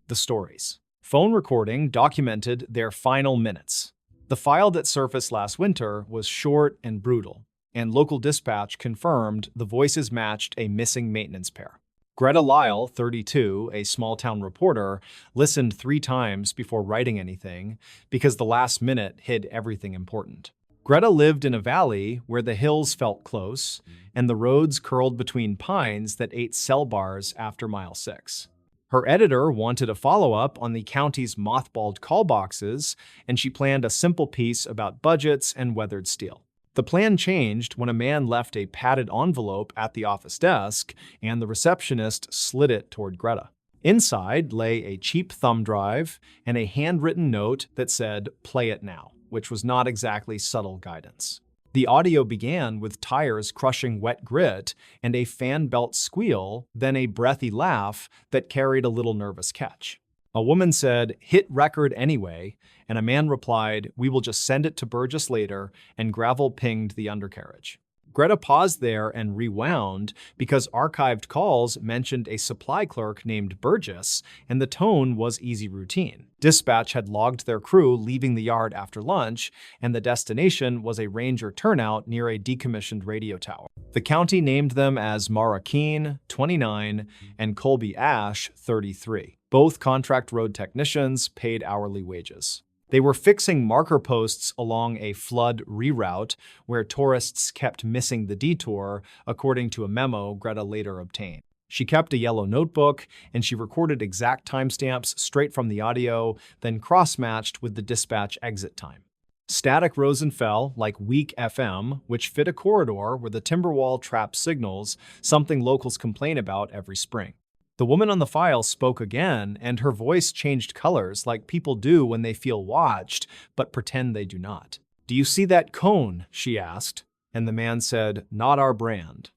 the stories. Phone recording documented their final minutes. The file that surfaced last winter was short and brutal, and local dispatch confirmed the voices matched a missing maintenance pair. Greta Lyle, 32, a small-town reporter, listened 3 times before writing anything because the last minute hid everything important. Greta lived in a valley where the hills felt close and the roads curled between pines that ate cell bars after mile 6. Her editor wanted a follow-up on the county's mothballed call boxes, and she planned a simple piece about budgets and weathered steel. The plan changed when a man left a padded envelope at the office desk, and the receptionist slid it toward Greta. Inside lay a cheap thumb drive and a handwritten note that said, "Play it now," which was not exactly subtle guidance. The audio began with tires crushing wet grit and a fan belt squeal, then a breathy laugh that carried a little nervous catch. A woman said, "Hit record anyway," and a man replied, "We will just send it to Burgess later," and gravel pinged the undercarriage. Greta paused there and rewound because archived calls mentioned a supply clerk named Burgess, and the tone was easy routine. Dispatch had logged their crew leaving the yard after lunch, and the destination was a ranger turnout near a decommissioned radio tower. The county named them as Mara Keene, 29, and Colby Ash, 33. Both contract road technicians paid hourly wages. They were fixing marker posts along a flood reroute where tourists kept missing the detour, according to a memo Greta later obtained. She kept a yellow notebook, and she recorded exact timestamps straight from the audio, then cross-matched with the dispatch exit time. Static rose and fell like weak FM, which fit a corridor where the timber wall trapped signals, something locals complain about every spring. The woman on the file spoke again, and her voice changed colors like people do when they feel watched, but pretend they do not. "Do you see that cone?" she asked, and the man said, "Not our brand."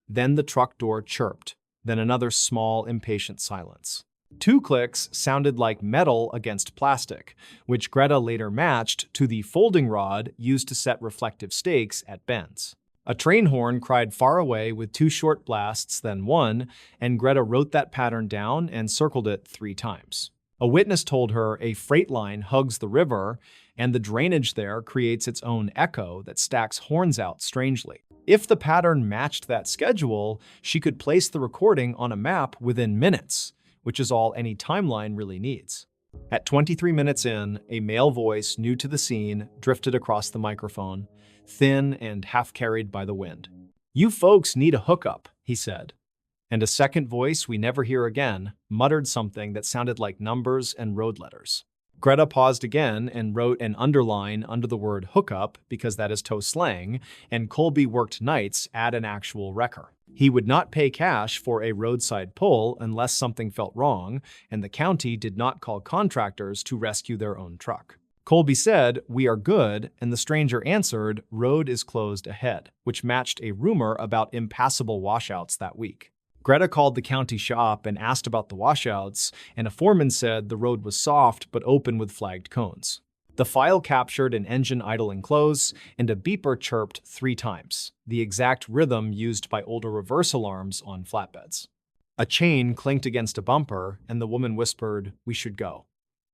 Then the truck door chirped, then another small, impatient silence. 2 clicks sounded like metal against plastic, which Greta later matched to the folding rod used to set reflective stakes at bends. A train horn cried far away with 2 short blasts, then 1, and Greta wrote that pattern down and circled it 3 times. A witness told her a freight line hugs the river, and the drainage there creates its own echo that stacks horns out strangely. If the pattern matched that schedule, she could place the recording on a map within minutes, which is all any timeline really needs. At 23 minutes in, a male voice new to the scene drifted across the microphone, thin and half-carried by the wind. "You folks need a hookup," he said. And a second voice we never hear again muttered something that sounded like numbers and road letters. Greta paused again and wrote an underline under the word hookup because that is tow slang, and Colby worked nights at an actual wrecker. He would not pay cash for a roadside pull unless something felt wrong, and the county did not call contractors to rescue their own truck. Colby said, "We are good," and the stranger answered, "Road is closed ahead," which matched a rumor about impassable washouts that week. Greta called the county shop and asked about the washouts, and a foreman said the road was soft but open with flagged cones. The file captured an engine idling close, and a beeper chirped 3 times, the exact rhythm used by older reverse alarms on flatbeds. A chain clinked against a bumper, and the woman whispered, "We should go."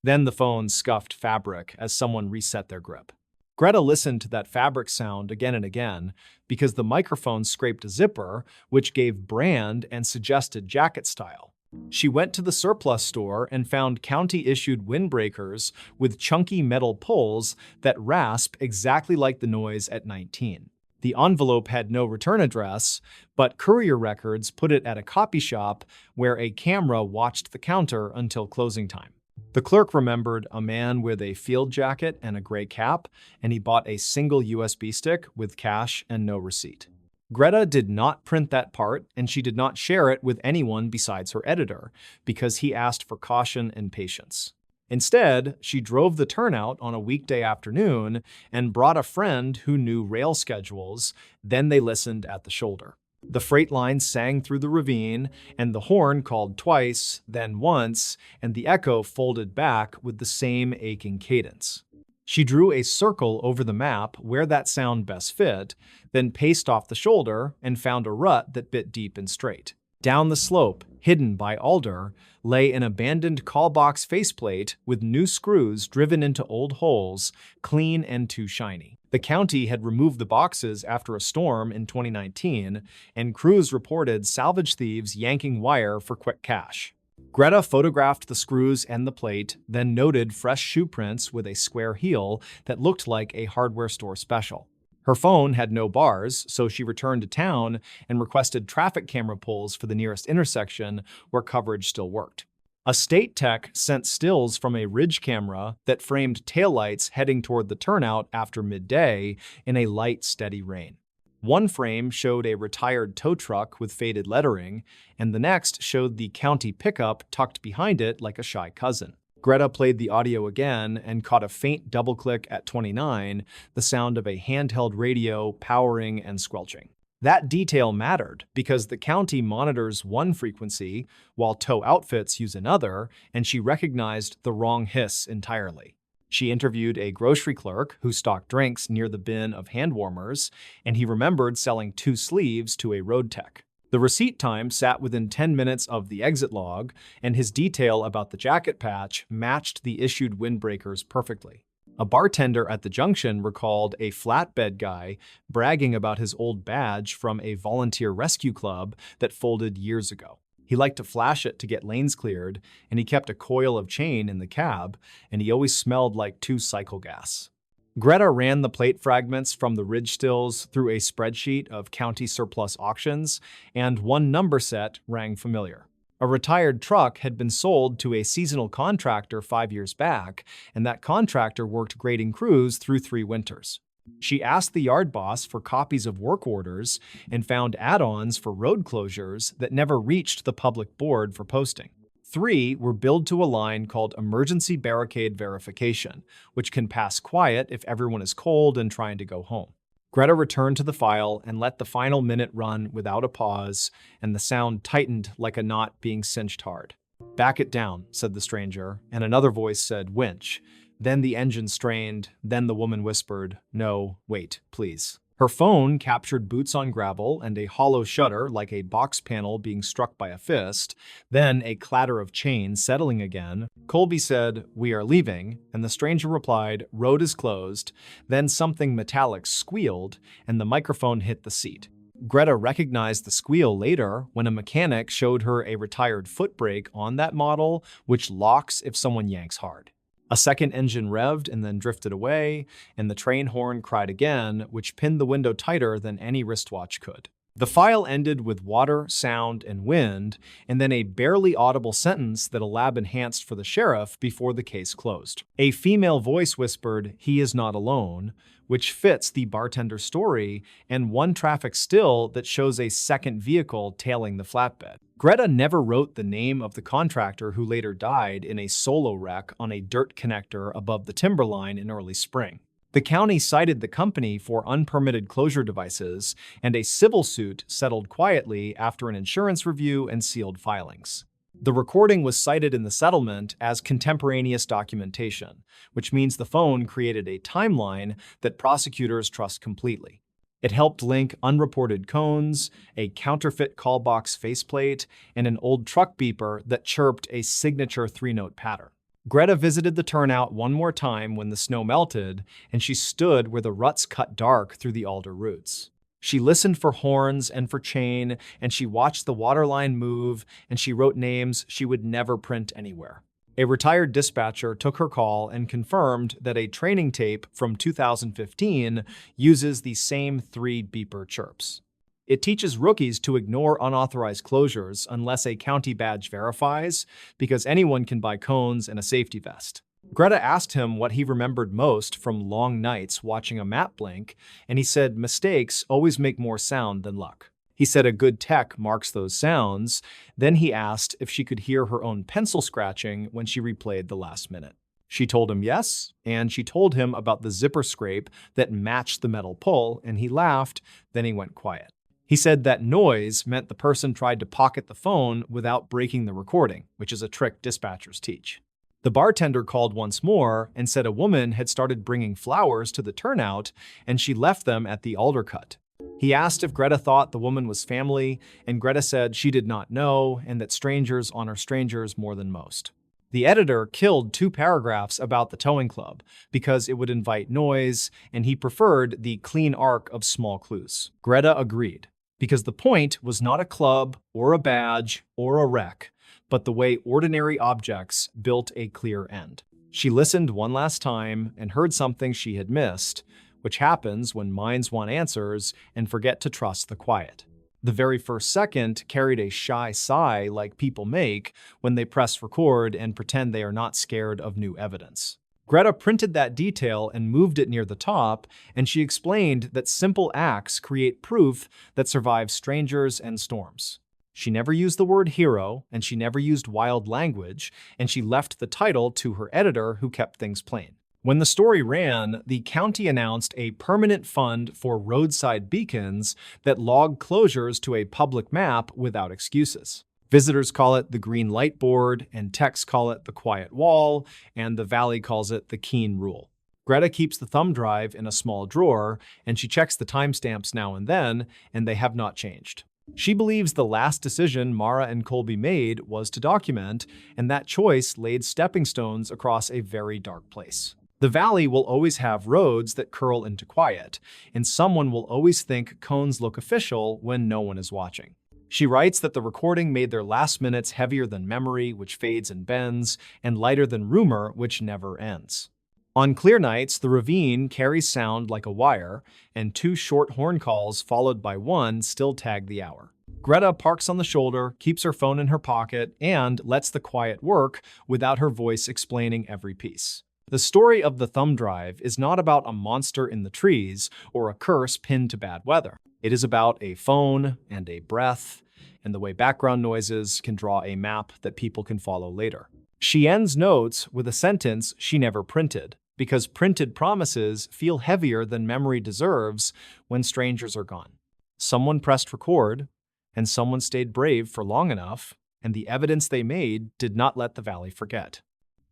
Then the phone scuffed fabric as someone reset their grip. Greta listened to that fabric sound again and again because the microphone scraped a zipper, which gave brand and suggested jacket style. She went to the surplus store and found county-issued windbreakers with chunky metal pulls that rasp exactly like the noise at 19. The envelope had no return address, but courier records put it at a copy shop where a camera watched the counter until closing time. The clerk remembered a man with a field jacket and a gray cap, and he bought a single USB stick with cash and no receipt. Greta did not print that part, and she did not share it with anyone besides her editor, because he asked for caution and patience. Instead, she drove the turnout on a weekday afternoon and brought a friend who knew rail schedules, then they listened at the shoulder. The freight line sang through the ravine, and the horn called twice, then once, and the echo folded back with the same aching cadence. She drew a circle over the map where that sound best fit, then paced off the shoulder and found a rut that bit deep and straight. Down the slope, hidden by alder, lay an abandoned callbox faceplate with new screws driven into old holes, clean and too shiny. The county had removed the boxes after a storm in 2019, and crews reported salvage thieves yanking wire for quick cash. Greta photographed the screws and the plate, then noted fresh shoe prints with a square heel that looked like a hardware store special. Her phone had no bars, so she returned to town and requested traffic camera pulls for the nearest intersection where coverage still worked. A state tech sent stills from a ridge camera that framed taillights heading toward the turnout after midday in a light, steady rain. One frame showed a retired tow truck with faded lettering, and the next showed the county pickup tucked behind it like a shy cousin. Greta played the audio again and caught a faint double click at 29, the sound of a handheld radio powering and squelching. That detail mattered because the county monitors one frequency while tow outfits use another, and she recognized the wrong hiss entirely. She interviewed a grocery clerk who stocked drinks near the bin of hand warmers, and he remembered selling 2 sleeves to a road tech. The receipt time sat within 10 minutes of the exit log, and his detail about the jacket patch matched the issued windbreakers perfectly. A bartender at the junction recalled a flatbed guy bragging about his old badge from a volunteer rescue club that folded years ago. He liked to flash it to get lanes cleared, and he kept a coil of chain in the cab, and he always smelled like 2 cycle gas. Greta ran the plate fragments from the ridge stills through a spreadsheet of county surplus auctions, and one number set rang familiar. A retired truck had been sold to a seasonal contractor 5 years back, and that contractor worked grading crews through 3 winters. She asked the yard boss for copies of work orders and found add-ons for road closures that never reached the public board for posting. 3 were billed to a line called Emergency Barricade Verification, which can pass quiet if everyone is cold and trying to go home. Greta returned to the file and let the final minute run without a pause, and the sound tightened like a knot being cinched hard. "Back it down," said the stranger, and another voice said, "Winch." Then the engine strained, then the woman whispered, "No, wait, please." Her phone captured boots on gravel and a hollow shutter like a box panel being struck by a fist, then a clatter of chains settling again. Colby said, "We are leaving," and the stranger replied, "Road is closed." Then something metallic squealed, and the microphone hit the seat. Greta recognized the squeal later when a mechanic showed her a retired foot brake on that model, which locks if someone yanks hard. A second engine revved and then drifted away, and the train horn cried again, which pinned the window tighter than any wristwatch could. The file ended with water, sound, and wind, and then a barely audible sentence that a lab enhanced for the sheriff before the case closed. A female voice whispered, "He is not alone," which fits the bartender's story, and one traffic still that shows a second vehicle tailing the flatbed. Greta never wrote the name of the contractor who later died in a solo wreck on a dirt connector above the timber line in early spring. The county cited the company for unpermitted closure devices, and a civil suit settled quietly after an insurance review and sealed filings. The recording was cited in the settlement as contemporaneous documentation, which means the phone created a timeline that prosecutors trust completely. It helped link unreported cones, a counterfeit callbox faceplate, and an old truck beeper that chirped a signature 3-note pattern. Greta visited the turnout one more time when the snow melted, and she stood where the ruts cut dark through the alder roots. She listened for horns and for chain, and she watched the waterline move, and she wrote names she would never print anywhere. A retired dispatcher took her call and confirmed that a training tape from 2015 uses the same 3 beeper chirps. It teaches rookies to ignore unauthorized closures unless a county badge verifies, because anyone can buy cones and a safety vest. Greta asked him what he remembered most from long nights watching a map blink, and he said mistakes always make more sound than luck. He said a good tech marks those sounds. Then he asked if she could hear her own pencil scratching when she replayed the last minute. She told him yes, and she told him about the zipper scrape that matched the metal pull, and he laughed, then he went quiet. He said that noise meant the person tried to pocket the phone without breaking the recording, which is a trick dispatchers teach. The bartender called once more and said a woman had started bringing flowers to the turnout, and she left them at the alder cut. He asked if Greta thought the woman was family, and Greta said she did not know and that strangers honor strangers more than most. The editor killed 2 paragraphs about the towing club because it would invite noise, and he preferred the clean arc of small clues. Greta agreed, because the point was not a club or a badge or a wreck, but the way ordinary objects built a clear end. She listened one last time and heard something she had missed, which happens when minds want answers and forget to trust the quiet. The very first second carried a shy sigh like people make when they press record and pretend they are not scared of new evidence. Greta printed that detail and moved it near the top, and she explained that simple acts create proof that survives strangers and storms. She never used the word hero, and she never used wild language, and she left the title to her editor, who kept things plain. When the story ran, the county announced a permanent fund for roadside beacons that log closures to a public map without excuses. Visitors call it the green light board, and techs call it the quiet wall, and the valley calls it the keen rule. Greta keeps the thumb drive in a small drawer, and she checks the timestamps now and then, and they have not changed. She believes the last decision Mara and Colby made was to document, and that choice laid stepping stones across a very dark place. The valley will always have roads that curl into quiet, and someone will always think cones look official when no one is watching. She writes that the recording made their last minutes heavier than memory, which fades and bends, and lighter than rumor, which never ends. On clear nights, the ravine carries sound like a wire, and 2 short horn calls followed by 1 still tag the hour. Greta parks on the shoulder, keeps her phone in her pocket, and lets the quiet work without her voice explaining every piece. The story of the thumb drive is not about a monster in the trees or a curse pinned to bad weather. It is about a phone and a breath, and the way background noises can draw a map that people can follow later. She ends notes with a sentence she never printed, because printed promises feel heavier than memory deserves when strangers are gone. Someone pressed record, and someone stayed brave for long enough, and the evidence they made did not let the valley forget.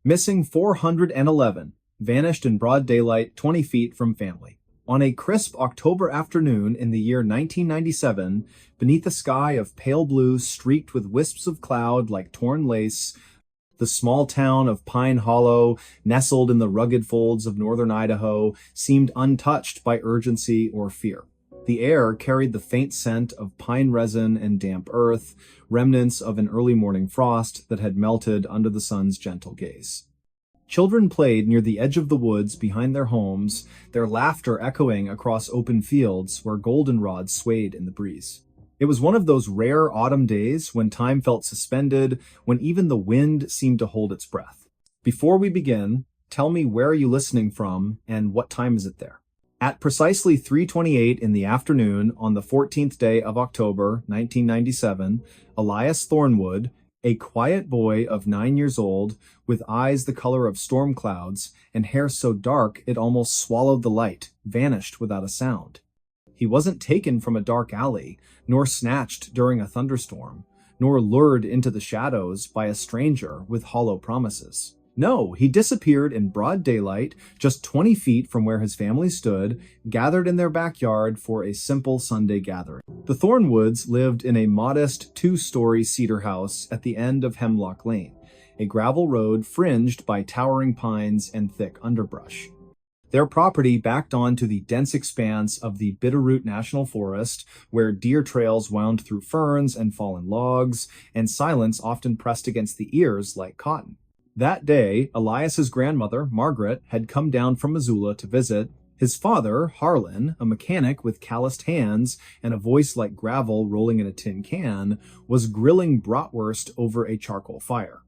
Missing 411, vanished in broad daylight 20 feet from family. On a crisp October afternoon in the year 1997, beneath a sky of pale blue streaked with wisps of cloud like torn lace, the small town of Pine Hollow, nestled in the rugged folds of northern Idaho, seemed untouched by urgency or fear. The air carried the faint scent of pine resin and damp earth, remnants of an early morning frost that had melted under the sun's gentle gaze. Children played near the edge of the woods behind their homes, their laughter echoing across open fields where goldenrod swayed in the breeze. It was one of those rare autumn days when time felt suspended, when even the wind seemed to hold its breath. Before we begin, tell me, where are you listening from and what time is it there? At precisely 3:28 in the afternoon on the 14th day of October, 1997, Elias Thornwood, a quiet boy of 9 years old, with eyes the color of storm clouds and hair so dark it almost swallowed the light, vanished without a sound. He wasn't taken from a dark alley, nor snatched during a thunderstorm, nor lured into the shadows by a stranger with hollow promises. No, he disappeared in broad daylight, just 20 feet from where his family stood, gathered in their backyard for a simple Sunday gathering. The Thornwoods lived in a modest 2-story cedar house at the end of Hemlock Lane, a gravel road fringed by towering pines and thick underbrush. Their property backed onto the dense expanse of the Bitterroot National Forest, where deer trails wound through ferns and fallen logs, and silence often pressed against the ears like cotton. That day, Elias's grandmother, Margaret, had come down from Missoula to visit. His father, Harlan, a mechanic with calloused hands and a voice like gravel rolling in a tin can, was grilling bratwurst over a charcoal fire.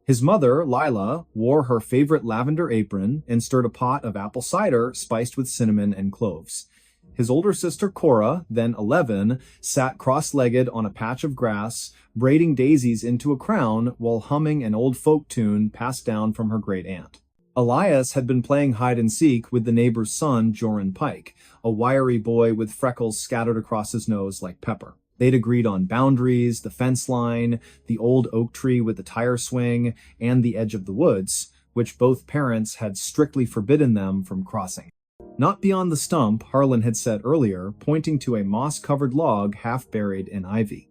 His mother, Lila, wore her favorite lavender apron and stirred a pot of apple cider spiced with cinnamon and cloves. His older sister, Cora, then 11, sat cross-legged on a patch of grass, braiding daisies into a crown while humming an old folk tune passed down from her great-aunt. Elias had been playing hide-and-seek with the neighbor's son, Joran Pike, a wiry boy with freckles scattered across his nose like pepper. They'd agreed on boundaries, the fence line, the old oak tree with the tire swing, and the edge of the woods, which both parents had strictly forbidden them from crossing. Not beyond the stump Harlan had said earlier, pointing to a moss-covered log half buried in ivy.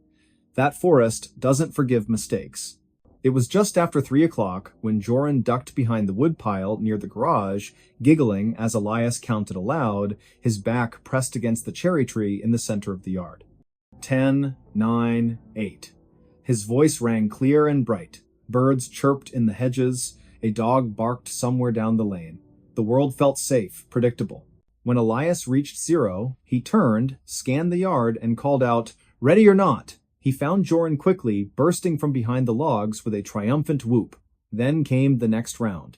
That forest doesn't forgive mistakes. It was just after 3 o'clock when Joran ducked behind the woodpile near the garage, giggling as Elias counted aloud, his back pressed against the cherry tree in the center of the yard. 10, 9, 8. His voice rang clear and bright. Birds chirped in the hedges. A dog barked somewhere down the lane. The world felt safe, predictable. When Elias reached 0, he turned, scanned the yard, and called out, "Ready or not?" He found Joran quickly, bursting from behind the logs with a triumphant whoop. Then came the next round.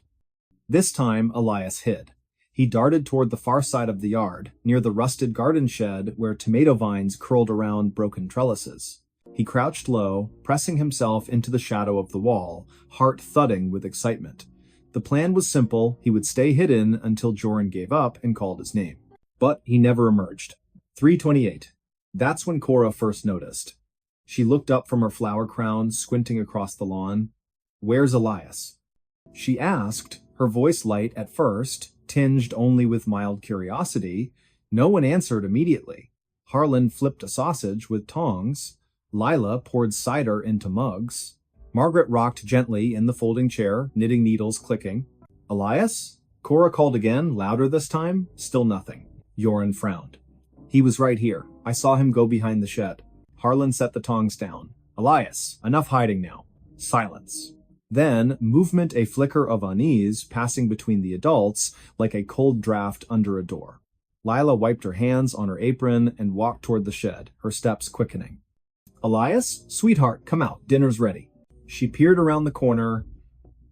This time, Elias hid. He darted toward the far side of the yard, near the rusted garden shed where tomato vines curled around broken trellises. He crouched low, pressing himself into the shadow of the wall, heart thudding with excitement. The plan was simple. He would stay hidden until Joran gave up and called his name. But he never emerged. 3:28. That's when Cora first noticed. She looked up from her flower crown, squinting across the lawn. "Where's Elias?" She asked, her voice light at first, tinged only with mild curiosity. No one answered immediately. Harlan flipped a sausage with tongs. Lila poured cider into mugs. Margaret rocked gently in the folding chair, knitting needles clicking. "Elias?" Cora called again, louder this time. Still nothing. Joran frowned. "He was right here. I saw him go behind the shed." Harlan set the tongs down. "Elias, enough hiding now." Silence. Then, movement, a flicker of unease passing between the adults like a cold draft under a door. Lila wiped her hands on her apron and walked toward the shed, her steps quickening. "Elias? Sweetheart, come out. Dinner's ready." She peered around the corner.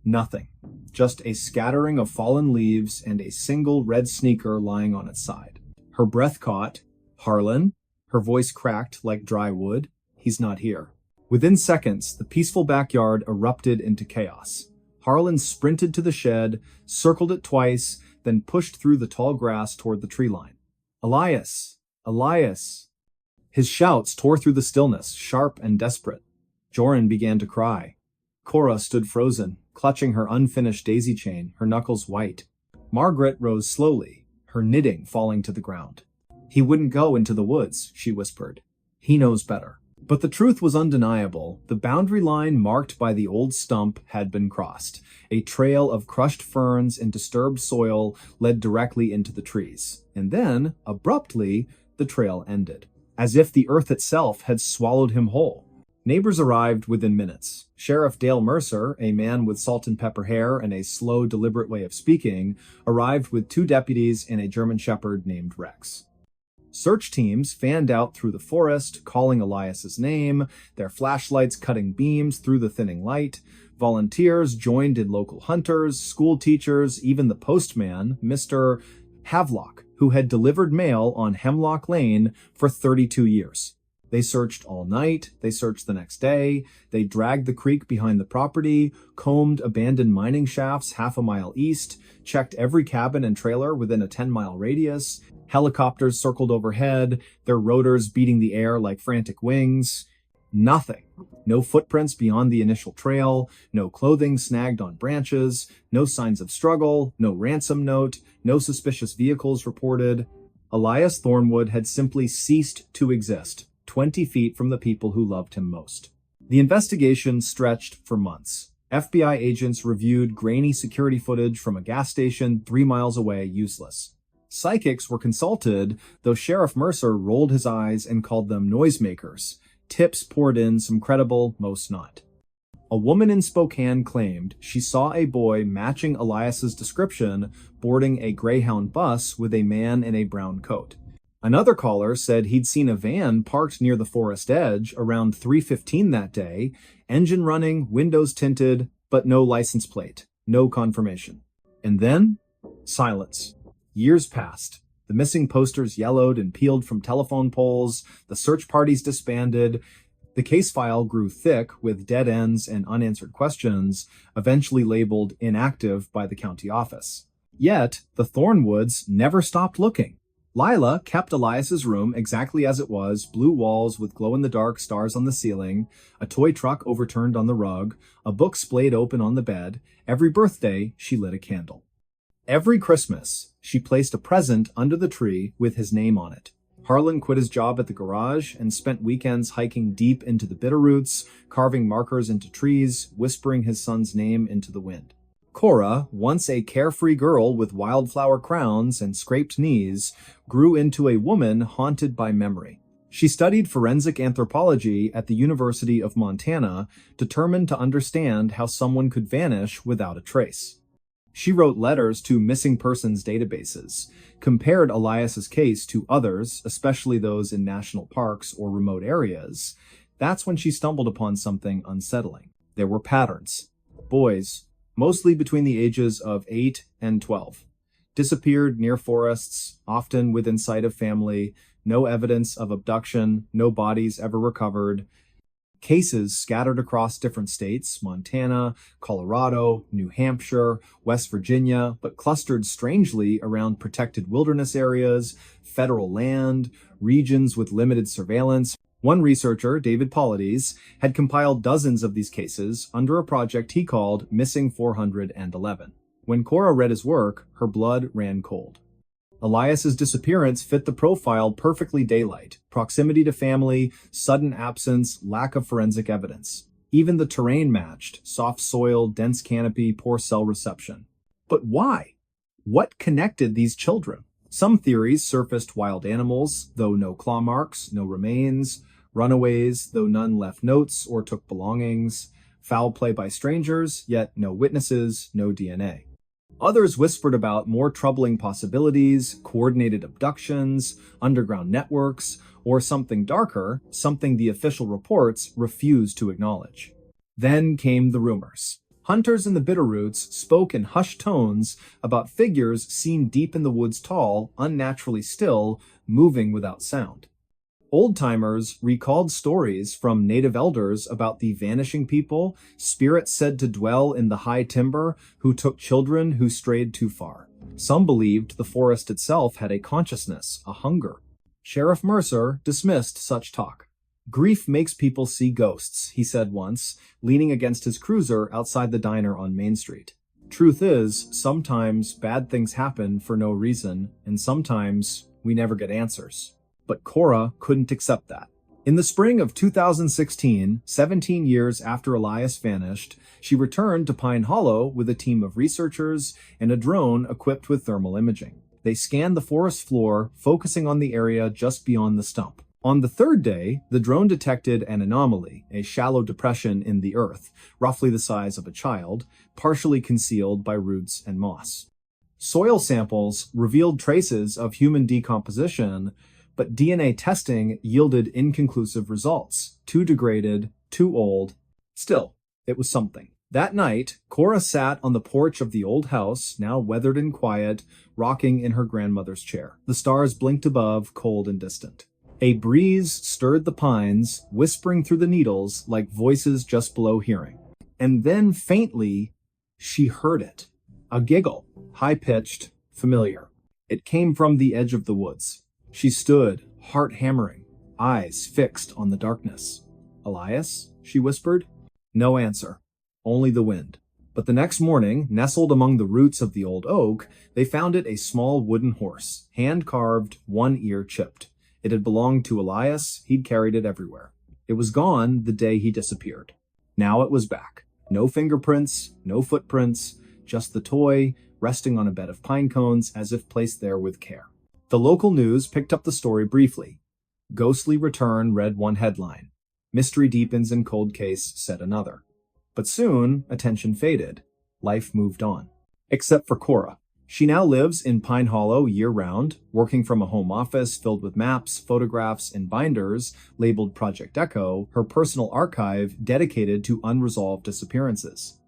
Nothing. Just a scattering of fallen leaves and a single red sneaker lying on its side. Her breath caught. "Harlan?" Her voice cracked like dry wood. "He's not here." Within seconds, the peaceful backyard erupted into chaos. Harlan sprinted to the shed, circled it twice, then pushed through the tall grass toward the tree line. "Elias! Elias!" His shouts tore through the stillness, sharp and desperate. Joran began to cry. Cora stood frozen, clutching her unfinished daisy chain, her knuckles white. Margaret rose slowly, her knitting falling to the ground. "He wouldn't go into the woods," she whispered. "He knows better." But the truth was undeniable. The boundary line marked by the old stump had been crossed. A trail of crushed ferns and disturbed soil led directly into the trees. And then, abruptly, the trail ended, as if the earth itself had swallowed him whole. Neighbors arrived within minutes. Sheriff Dale Mercer, a man with salt and pepper hair and a slow, deliberate way of speaking, arrived with 2 deputies and a German shepherd named Rex. Search teams fanned out through the forest, calling Elias's name, their flashlights cutting beams through the thinning light. Volunteers joined in local hunters, school teachers, even the postman, Mr. Havelock, who had delivered mail on Hemlock Lane for 32 years. They searched all night, they searched the next day, they dragged the creek behind the property, combed abandoned mining shafts half a mile east, checked every cabin and trailer within a 10-mile radius. Helicopters circled overhead, their rotors beating the air like frantic wings. Nothing. No footprints beyond the initial trail, no clothing snagged on branches, no signs of struggle, no ransom note, no suspicious vehicles reported. Elias Thornwood had simply ceased to exist, 20 feet from the people who loved him most. The investigation stretched for months. FBI agents reviewed grainy security footage from a gas station 3 miles away useless. Psychics were consulted, though Sheriff Mercer rolled his eyes and called them noisemakers. Tips poured in, some credible, most not. A woman in Spokane claimed she saw a boy matching Elias's description boarding a Greyhound bus with a man in a brown coat. Another caller said he'd seen a van parked near the forest edge around 3:15 that day, engine running, windows tinted, but no license plate, no confirmation. And then, silence. Years passed. The missing posters yellowed and peeled from telephone poles. The search parties disbanded. The case file grew thick with dead ends and unanswered questions, eventually labeled inactive by the county office. Yet, the Thornwoods never stopped looking. Lila kept Elias's room exactly as it was, blue walls with glow-in-the-dark stars on the ceiling, a toy truck overturned on the rug, a book splayed open on the bed. Every birthday, she lit a candle. Every Christmas, she placed a present under the tree with his name on it. Harlan quit his job at the garage and spent weekends hiking deep into the bitterroots, carving markers into trees, whispering his son's name into the wind. Cora, once a carefree girl with wildflower crowns and scraped knees, grew into a woman haunted by memory. She studied forensic anthropology at the University of Montana, determined to understand how someone could vanish without a trace. She wrote letters to missing persons databases, compared Elias's case to others, especially those in national parks or remote areas. That's when she stumbled upon something unsettling. There were patterns. Boys, mostly between the ages of 8 and 12, disappeared near forests, often within sight of family, no evidence of abduction, no bodies ever recovered. Cases scattered across different states, Montana, Colorado, New Hampshire, West Virginia, but clustered strangely around protected wilderness areas, federal land, regions with limited surveillance. One researcher, David Paulides, had compiled dozens of these cases under a project he called Missing 411. When Cora read his work, her blood ran cold. Elias's disappearance fit the profile perfectly: daylight, proximity to family, sudden absence, lack of forensic evidence. Even the terrain matched: soft soil, dense canopy, poor cell reception. But why? What connected these children? Some theories surfaced: wild animals, though no claw marks, no remains; runaways, though none left notes or took belongings; foul play by strangers, yet no witnesses, no DNA. Others whispered about more troubling possibilities: coordinated abductions, underground networks, or something darker, something the official reports refused to acknowledge. Then came the rumors. Hunters in the Bitterroots spoke in hushed tones about figures seen deep in the woods, tall, unnaturally still, moving without sound. Old-timers recalled stories from native elders about the vanishing people, spirits said to dwell in the high timber, who took children who strayed too far. Some believed the forest itself had a consciousness, a hunger. Sheriff Mercer dismissed such talk. "Grief makes people see ghosts," he said once, leaning against his cruiser outside the diner on Main Street. Truth is, sometimes bad things happen for no reason, and sometimes we never get answers. But Cora couldn't accept that. In the spring of 2016, 17 years after Elias vanished, she returned to Pine Hollow with a team of researchers and a drone equipped with thermal imaging. They scanned the forest floor, focusing on the area just beyond the stump. On the third day, the drone detected an anomaly, a shallow depression in the earth, roughly the size of a child, partially concealed by roots and moss. Soil samples revealed traces of human decomposition, but DNA testing yielded inconclusive results. Too degraded, too old. Still, it was something. That night, Cora sat on the porch of the old house, now weathered and quiet, rocking in her grandmother's chair. The stars blinked above, cold and distant. A breeze stirred the pines, whispering through the needles like voices just below hearing. And then, faintly, she heard it. A giggle, high-pitched, familiar. It came from the edge of the woods. She stood, heart hammering, eyes fixed on the darkness. "Elias?" she whispered. No answer, only the wind. But the next morning, nestled among the roots of the old oak, they found it a small wooden horse, hand-carved, one ear chipped. It had belonged to Elias. He'd carried it everywhere. It was gone the day he disappeared. Now it was back. No fingerprints, no footprints, just the toy, resting on a bed of pine cones as if placed there with care. The local news picked up the story briefly. "Ghostly return," read one headline. "Mystery deepens in cold case," said another. But soon, attention faded. Life moved on. Except for Cora. She now lives in Pine Hollow year-round, working from a home office filled with maps, photographs, and binders labeled Project Echo, her personal archive dedicated to unresolved disappearances.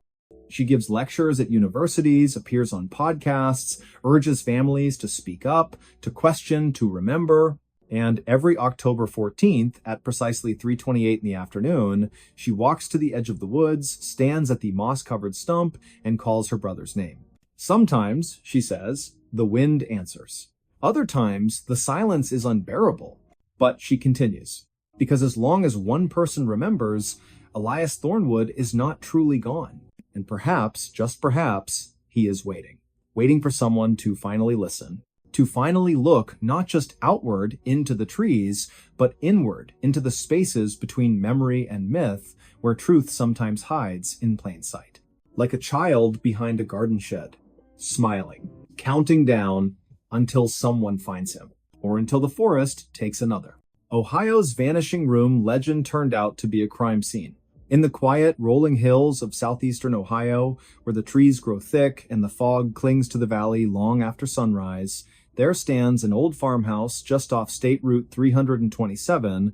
She gives lectures at universities, appears on podcasts, urges families to speak up, to question, to remember. And every October 14th, at precisely 3:28 in the afternoon, she walks to the edge of the woods, stands at the moss-covered stump, and calls her brother's name. Sometimes, she says, the wind answers. Other times, the silence is unbearable. But she continues, because as long as one person remembers, Elias Thornwood is not truly gone. And perhaps, just perhaps, he is waiting. waiting for someone to finally listen, to finally look not just outward into the trees, but inward into the spaces between memory and myth where truth sometimes hides in plain sight. Like a child behind a garden shed, smiling, counting down until someone finds him, or until the forest takes another. Ohio's Vanishing Room legend turned out to be a crime scene. In the quiet, rolling hills of southeastern Ohio, where the trees grow thick and the fog clings to the valley long after sunrise, there stands an old farmhouse just off State Route 327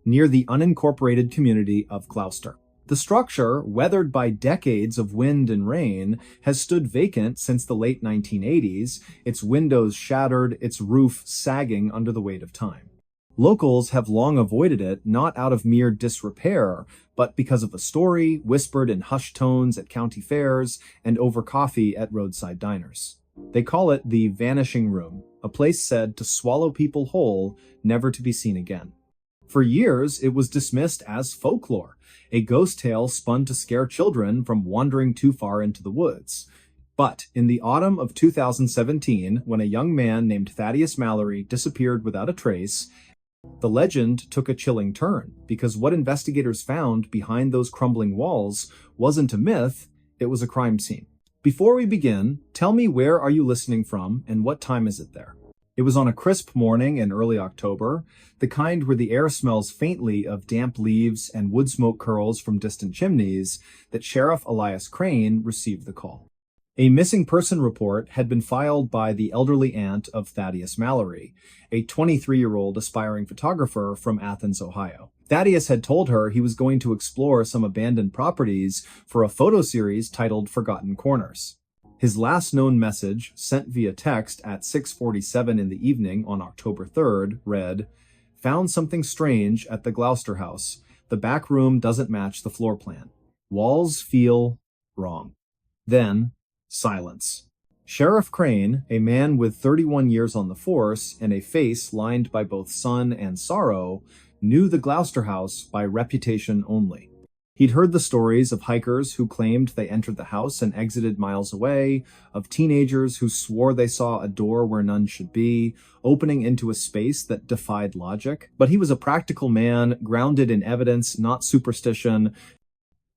near the unincorporated community of Gloucester. The structure, weathered by decades of wind and rain, has stood vacant since the late 1980s, its windows shattered, its roof sagging under the weight of time. Locals have long avoided it, not out of mere disrepair, but because of a story whispered in hushed tones at county fairs and over coffee at roadside diners. They call it the Vanishing Room, a place said to swallow people whole, never to be seen again. For years, it was dismissed as folklore, a ghost tale spun to scare children from wandering too far into the woods. But in the autumn of 2017, when a young man named Thaddeus Mallory disappeared without a trace, the legend took a chilling turn, because what investigators found behind those crumbling walls wasn't a myth, it was a crime scene. Before we begin, tell me, where are you listening from and what time is it there? It was on a crisp morning in early October, the kind where the air smells faintly of damp leaves and wood smoke curls from distant chimneys, that Sheriff Elias Crane received the call. A missing person report had been filed by the elderly aunt of Thaddeus Mallory, a 23-year-old aspiring photographer from Athens, Ohio. Thaddeus had told her he was going to explore some abandoned properties for a photo series titled Forgotten Corners. His last known message, sent via text at 6:47 in the evening on October 3rd, read, "Found something strange at the Gloucester house. The back room doesn't match the floor plan. Walls feel wrong." Then, silence. Sheriff Crane, a man with 31 years on the force and a face lined by both sun and sorrow, knew the Gloucester house by reputation only. He'd heard the stories of hikers who claimed they entered the house and exited miles away, of teenagers who swore they saw a door where none should be, opening into a space that defied logic. But he was a practical man, grounded in evidence, not superstition.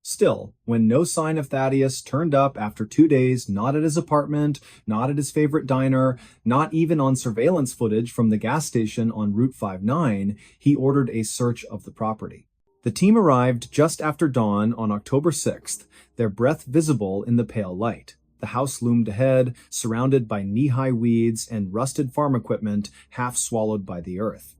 Still, when no sign of Thaddeus turned up after 2 days, not at his apartment, not at his favorite diner, not even on surveillance footage from the gas station on Route 59, he ordered a search of the property. The team arrived just after dawn on October 6th, their breath visible in the pale light. The house loomed ahead, surrounded by knee-high weeds and rusted farm equipment half swallowed by the earth.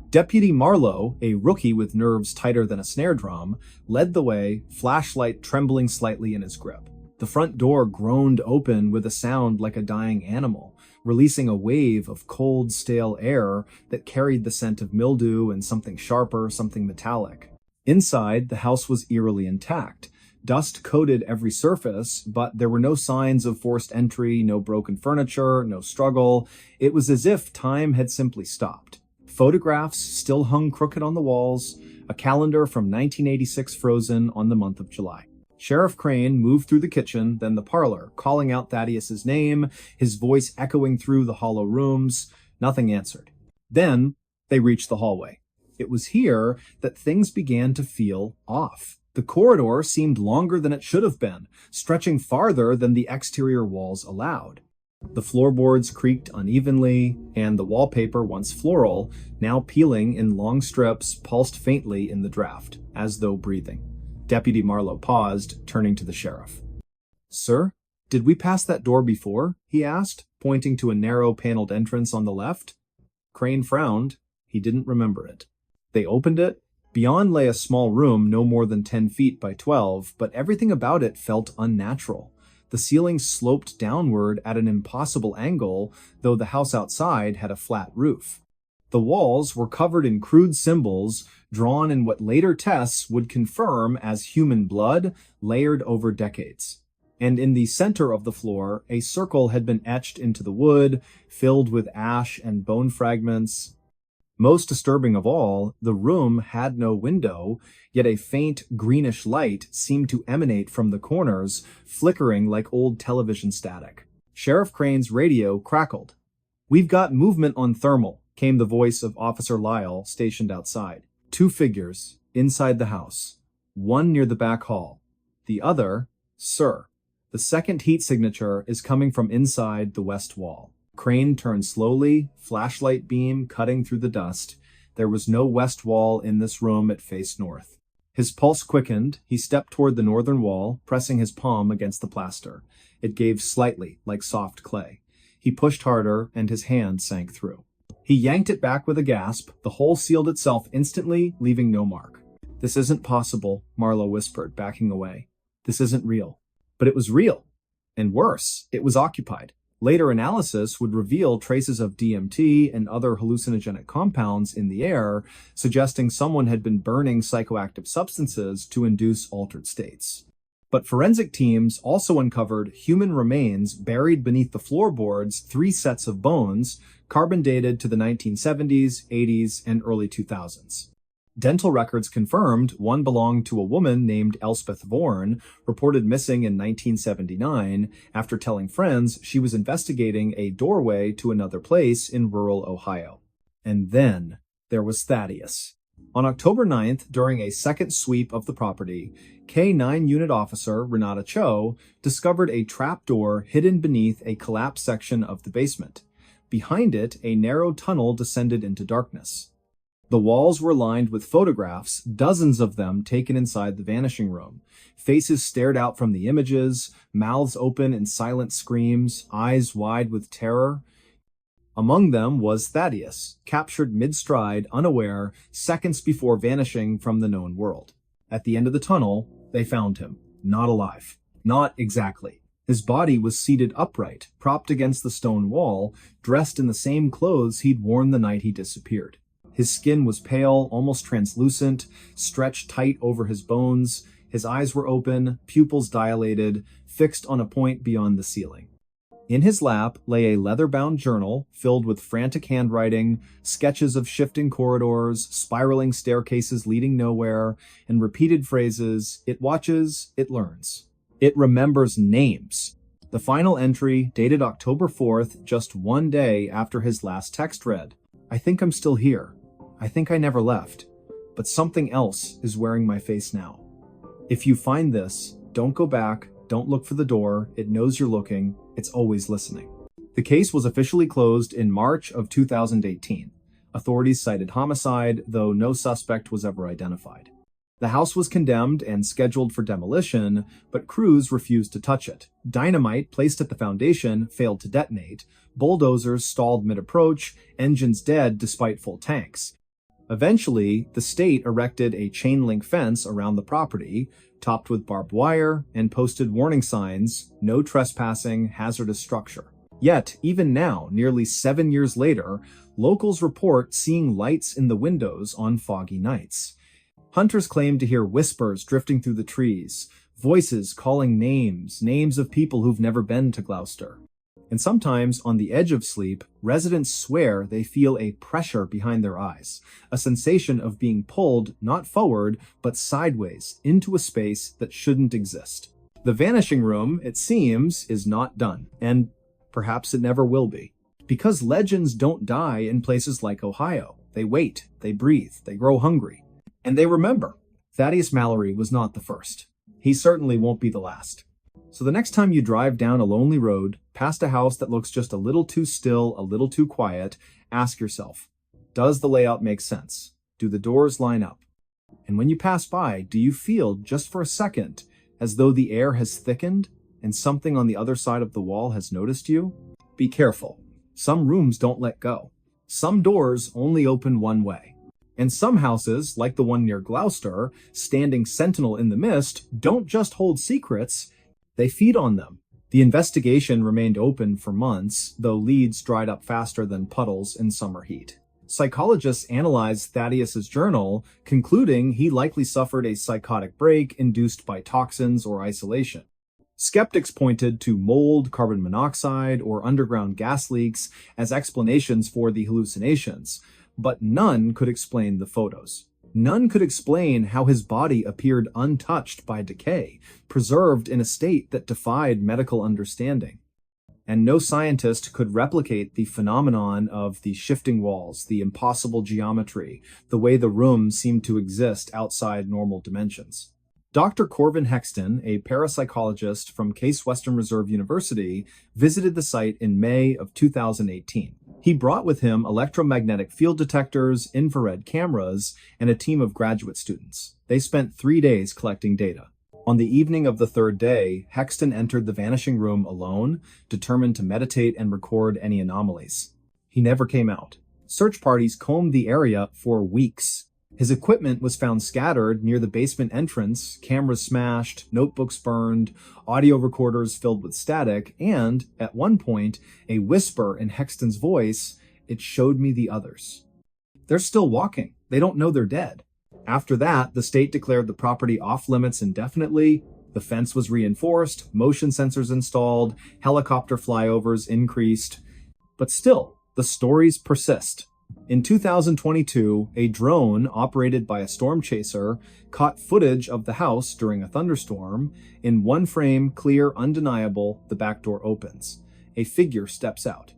Deputy Marlowe, a rookie with nerves tighter than a snare drum, led the way, flashlight trembling slightly in his grip. The front door groaned open with a sound like a dying animal, releasing a wave of cold, stale air that carried the scent of mildew and something sharper, something metallic. Inside, the house was eerily intact. Dust coated every surface, but there were no signs of forced entry, no broken furniture, no struggle. It was as if time had simply stopped. Photographs still hung crooked on the walls, a calendar from 1986 frozen on the month of July. Sheriff Crane moved through the kitchen, then the parlor, calling out Thaddeus's name, his voice echoing through the hollow rooms. Nothing answered. Then they reached the hallway. It was here that things began to feel off. The corridor seemed longer than it should have been, stretching farther than the exterior walls allowed. The floorboards creaked unevenly, and the wallpaper, once floral, now peeling in long strips, pulsed faintly in the draft, as though breathing. Deputy Marlowe paused, turning to the sheriff. "Sir, did we pass that door before?" he asked, pointing to a narrow paneled entrance on the left. Crane frowned. He didn't remember it. They opened it. Beyond lay a small room no more than 10 feet by 12, but everything about it felt unnatural. The ceiling sloped downward at an impossible angle, though the house outside had a flat roof. The walls were covered in crude symbols, drawn in what later tests would confirm as human blood, layered over decades. And in the center of the floor, a circle had been etched into the wood, filled with ash and bone fragments. Most disturbing of all, the room had no window, yet a faint greenish light seemed to emanate from the corners, flickering like old television static. Sheriff Crane's radio crackled. "We've got movement on thermal," came the voice of Officer Lyle, stationed outside. "Two figures, inside the house. One near the back hall. The other, sir. The second heat signature is coming from inside the west wall." Crane turned slowly, flashlight beam cutting through the dust. There was no west wall in this room, it faced north. His pulse quickened. He stepped toward the northern wall, pressing his palm against the plaster. It gave slightly, like soft clay. He pushed harder, and his hand sank through. He yanked it back with a gasp. The hole sealed itself instantly, leaving no mark. "This isn't possible," Marlowe whispered, backing away. "This isn't real." But it was real. And worse, it was occupied. Later analysis would reveal traces of DMT and other hallucinogenic compounds in the air, suggesting someone had been burning psychoactive substances to induce altered states. But forensic teams also uncovered human remains buried beneath the floorboards, 3 sets of bones, carbon dated to the 1970s, 80s, and early 2000s. Dental records confirmed one belonged to a woman named Elspeth Vorn, reported missing in 1979 after telling friends she was investigating a doorway to another place in rural Ohio. And then there was Thaddeus. On October 9th, during a second sweep of the property, K-9 Unit Officer Renata Cho discovered a trapdoor hidden beneath a collapsed section of the basement. Behind it, a narrow tunnel descended into darkness. The walls were lined with photographs, dozens of them taken inside the vanishing room. Faces stared out from the images, mouths open in silent screams, eyes wide with terror. Among them was Thaddeus, captured mid-stride, unaware, seconds before vanishing from the known world. At the end of the tunnel, they found him. Not alive. Not exactly. His body was seated upright, propped against the stone wall, dressed in the same clothes he'd worn the night he disappeared. His skin was pale, almost translucent, stretched tight over his bones. His eyes were open, pupils dilated, fixed on a point beyond the ceiling. In his lap lay a leather-bound journal filled with frantic handwriting, sketches of shifting corridors, spiraling staircases leading nowhere, and repeated phrases, "It watches, it learns. It remembers names." The final entry, dated October 4th, just 1 day after his last text read, "I think I'm still here. I think I never left, but something else is wearing my face now. If you find this, don't go back, don't look for the door, it knows you're looking, it's always listening." The case was officially closed in March of 2018. Authorities cited homicide, though no suspect was ever identified. The house was condemned and scheduled for demolition, but crews refused to touch it. Dynamite placed at the foundation failed to detonate. Bulldozers stalled mid-approach, engines dead despite full tanks. Eventually, the state erected a chain-link fence around the property, topped with barbed wire, and posted warning signs, "No trespassing, hazardous structure." Yet, even now, nearly 7 years later, locals report seeing lights in the windows on foggy nights. Hunters claim to hear whispers drifting through the trees, voices calling names of people who've never been to Gloucester. And sometimes, on the edge of sleep, residents swear they feel a pressure behind their eyes, a sensation of being pulled not forward, but sideways, into a space that shouldn't exist. The vanishing room, it seems, is not done, and perhaps it never will be. Because legends don't die in places like Ohio. They wait, they breathe, they grow hungry. And they remember. Thaddeus Mallory was not the first. He certainly won't be the last. So the next time you drive down a lonely road, past a house that looks just a little too still, a little too quiet, ask yourself, does the layout make sense? Do the doors line up? And when you pass by, do you feel, just for a second, as though the air has thickened and something on the other side of the wall has noticed you? Be careful. Some rooms don't let go. Some doors only open one way. And some houses, like the one near Gloucester, standing sentinel in the mist, don't just hold secrets, they feed on them. The investigation remained open for months, though leads dried up faster than puddles in summer heat. Psychologists analyzed Thaddeus's journal, concluding he likely suffered a psychotic break induced by toxins or isolation. Skeptics pointed to mold, carbon monoxide, or underground gas leaks as explanations for the hallucinations, but none could explain the photos. None could explain how his body appeared untouched by decay, preserved in a state that defied medical understanding. and no scientist could replicate the phenomenon of the shifting walls, the impossible geometry, the way the room seemed to exist outside normal dimensions. Dr. Corvin Hexton, a parapsychologist from Case Western Reserve University, visited the site in May of 2018. He brought with him electromagnetic field detectors, infrared cameras, and a team of graduate students. They spent 3 days collecting data. On the evening of the third day, Hexton entered the vanishing room alone, determined to meditate and record any anomalies. He never came out. Search parties combed the area for weeks. His equipment was found scattered near the basement entrance, cameras smashed, notebooks burned, audio recorders filled with static, and, at one point, a whisper in Hexton's voice, "It showed me the others." They're still walking. They don't know they're dead. After that, the state declared the property off-limits indefinitely. The fence was reinforced, motion sensors installed, helicopter flyovers increased. But still, the stories persist. In 2022, a drone operated by a storm chaser caught footage of the house during a thunderstorm. In one frame, clear, undeniable, the back door opens. A figure steps out.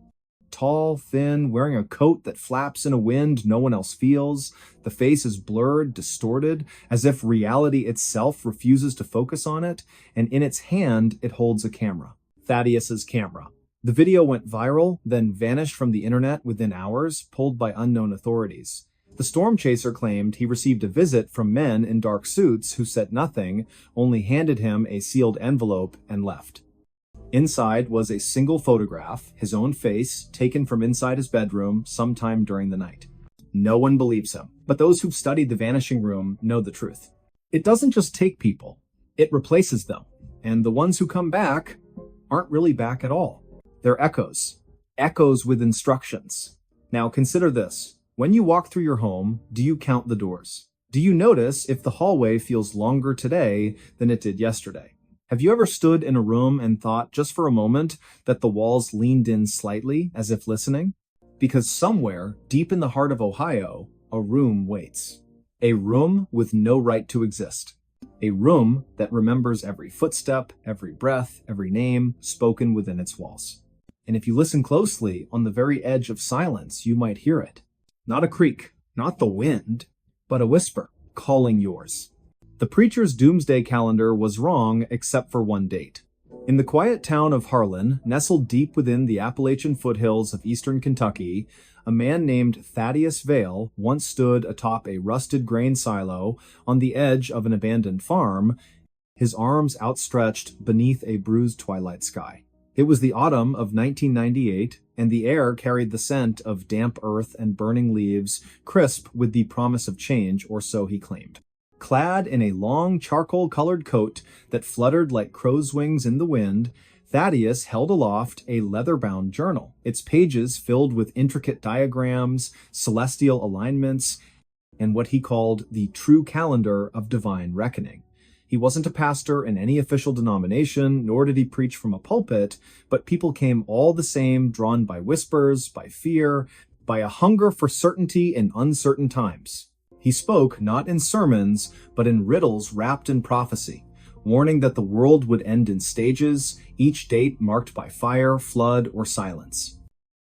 Tall, thin, wearing a coat that flaps in a wind no one else feels. The face is blurred, distorted, as if reality itself refuses to focus on it, and in its hand, it holds a camera. Thaddeus's camera. The video went viral, then vanished from the internet within hours, pulled by unknown authorities. The storm chaser claimed he received a visit from men in dark suits who said nothing, only handed him a sealed envelope and left. Inside was a single photograph, his own face, taken from inside his bedroom sometime during the night. No one believes him, but those who've studied the vanishing room know the truth. It doesn't just take people, it replaces them, and the ones who come back aren't really back at all. They're echoes with instructions. Now consider this. When you walk through your home, do you count the doors? Do you notice if the hallway feels longer today than it did yesterday? Have you ever stood in a room and thought just for a moment that the walls leaned in slightly as if listening? Because somewhere, deep in the heart of Ohio, a room waits. A room with no right to exist. A room that remembers every footstep, every breath, every name spoken within its walls. And if you listen closely, on the very edge of silence, you might hear it. Not a creak, not the wind, but a whisper calling yours. The preacher's doomsday calendar was wrong except for one date. In the quiet town of Harlan, nestled deep within the Appalachian foothills of eastern Kentucky, a man named Thaddeus Vale once stood atop a rusted grain silo on the edge of an abandoned farm, his arms outstretched beneath a bruised twilight sky. It was the autumn of 1998, and the air carried the scent of damp earth and burning leaves, crisp with the promise of change, or so he claimed. Clad in a long charcoal-colored coat that fluttered like crow's wings in the wind, Thaddeus held aloft a leather-bound journal, its pages filled with intricate diagrams, celestial alignments, and what he called the true calendar of divine reckoning. He wasn't a pastor in any official denomination, nor did he preach from a pulpit, but people came all the same, drawn by whispers, by fear, by a hunger for certainty in uncertain times. He spoke not in sermons, but in riddles wrapped in prophecy, warning that the world would end in stages, each date marked by fire, flood, or silence.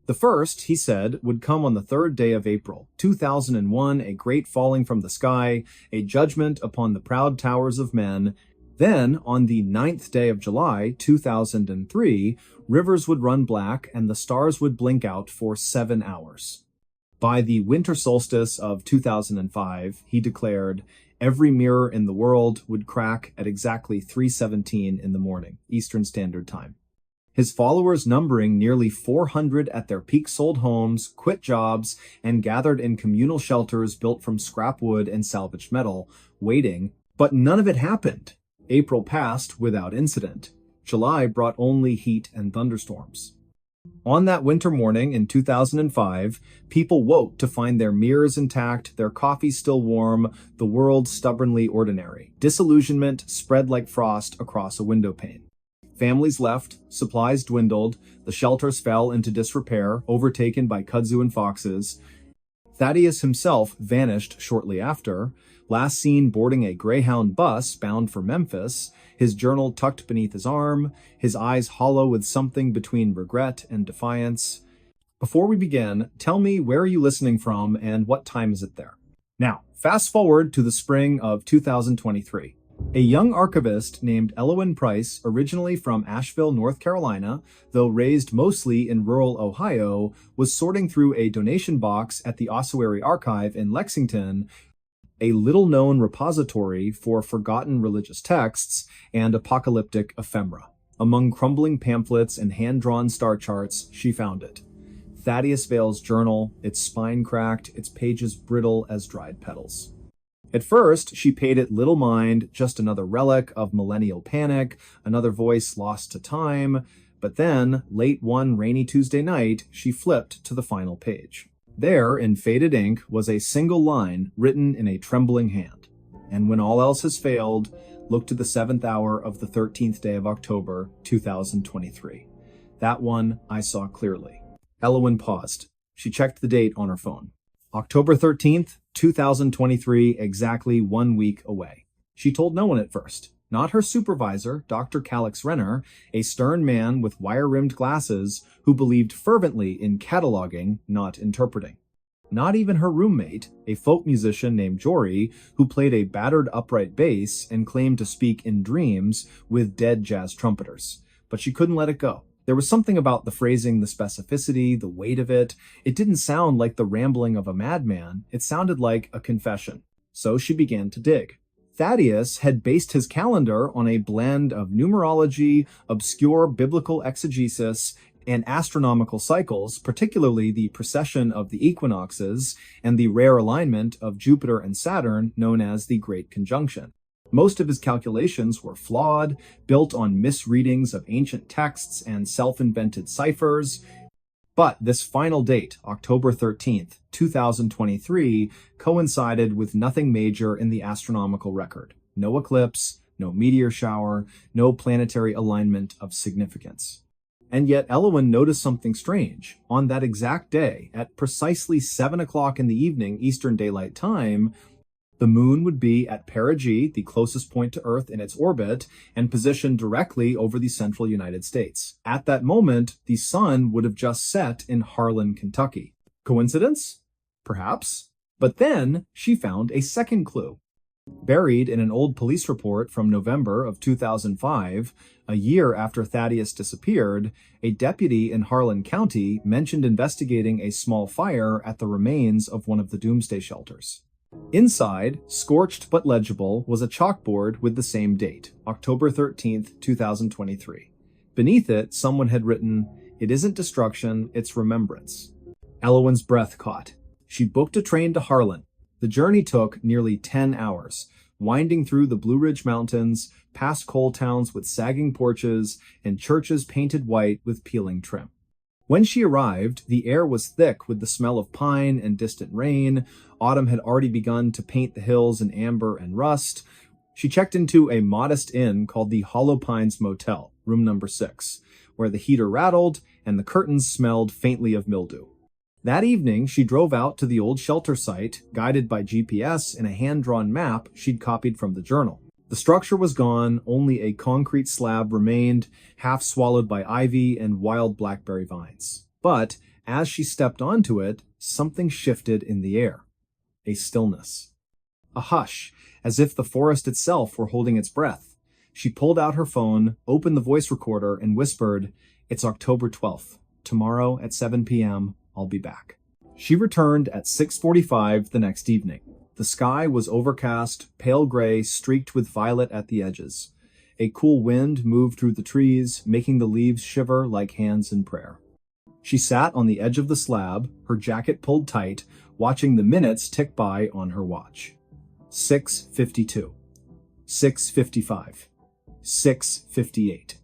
The first, he said, would come on the third day of April, 2001, a great falling from the sky, a judgment upon the proud towers of men. Then, on the 9th day of July, 2003, rivers would run black and the stars would blink out for 7 hours. By the winter solstice of 2005, he declared, every mirror in the world would crack at exactly 3:17 in the morning, Eastern Standard Time. His followers, numbering nearly 400 at their peak, sold homes, quit jobs, and gathered in communal shelters built from scrap wood and salvaged metal, waiting. But none of it happened. April passed without incident. July brought only heat and thunderstorms. On that winter morning in 2005, people woke to find their mirrors intact, their coffee still warm, the world stubbornly ordinary. Disillusionment spread like frost across a window pane. Families left, supplies dwindled, the shelters fell into disrepair, overtaken by kudzu and foxes. Thaddeus himself vanished shortly after, last seen boarding a Greyhound bus bound for Memphis, his journal tucked beneath his arm, his eyes hollow with something between regret and defiance. Before we begin, tell me, where are you listening from and what time is it there? Now, fast forward to the spring of 2023. A young archivist named Elwyn Price, originally from Asheville, North Carolina, though raised mostly in rural Ohio, was sorting through a donation box at the Ossuary Archive in Lexington, a little-known repository for forgotten religious texts and apocalyptic ephemera. Among crumbling pamphlets and hand-drawn star charts, she found it. Thaddeus Vale's journal, its spine cracked, its pages brittle as dried petals. At first, she paid it little mind, just another relic of millennial panic, another voice lost to time, but then, late one rainy Tuesday night, she flipped to the final page. There, in faded ink, was a single line written in a trembling hand. And when all else has failed, look to the 7th hour of the 13th day of October, 2023. That one I saw clearly. Elwyn paused. She checked the date on her phone. October 13th, 2023, exactly 1 week away. She told no one at first. Not her supervisor, Dr. Calix Renner, a stern man with wire-rimmed glasses who believed fervently in cataloging, not interpreting. Not even her roommate, a folk musician named Jory, who played a battered upright bass and claimed to speak in dreams with dead jazz trumpeters. But she couldn't let it go. There was something about the phrasing, the specificity, the weight of it. It didn't sound like the rambling of a madman. It sounded like a confession. So she began to dig. Thaddeus had based his calendar on a blend of numerology, obscure biblical exegesis, and astronomical cycles, particularly the precession of the equinoxes and the rare alignment of Jupiter and Saturn known as the Great Conjunction. Most of his calculations were flawed, built on misreadings of ancient texts and self-invented ciphers. But this final date, October 13th, 2023, coincided with nothing major in the astronomical record. No eclipse, no meteor shower, no planetary alignment of significance. And yet Elwyn noticed something strange. On that exact day, at precisely 7 o'clock in the evening Eastern Daylight Time, the moon would be at perigee, the closest point to Earth in its orbit, and positioned directly over the central United States. At that moment, the sun would have just set in Harlan, Kentucky. Coincidence? Perhaps. But then she found a second clue. Buried in an old police report from November of 2005, a year after Thaddeus disappeared, a deputy in Harlan County mentioned investigating a small fire at the remains of one of the doomsday shelters. Inside, scorched but legible, was a chalkboard with the same date, October 13th, 2023. Beneath it, someone had written, "It isn't destruction, it's remembrance." Elwyn's breath caught. She booked a train to Harlan. The journey took nearly 10 hours, winding through the Blue Ridge Mountains, past coal towns with sagging porches, and churches painted white with peeling trim. When she arrived, the air was thick with the smell of pine and distant rain. Autumn had already begun to paint the hills in amber and rust. She checked into a modest inn called the Hollow Pines Motel, room number 6, where the heater rattled and the curtains smelled faintly of mildew. That evening, she drove out to the old shelter site, guided by GPS and a hand-drawn map she'd copied from the journal. The structure was gone, only a concrete slab remained, half swallowed by ivy and wild blackberry vines. But as she stepped onto it, something shifted in the air. A stillness. A hush, as if the forest itself were holding its breath. She pulled out her phone, opened the voice recorder, and whispered, "It's October 12th. Tomorrow at 7 p.m., I'll be back." She returned at 6:45 the next evening. The sky was overcast, pale gray, streaked with violet at the edges. A cool wind moved through the trees, making the leaves shiver like hands in prayer. She sat on the edge of the slab, her jacket pulled tight, watching the minutes tick by on her watch. 6:52. 6:55. 6:58.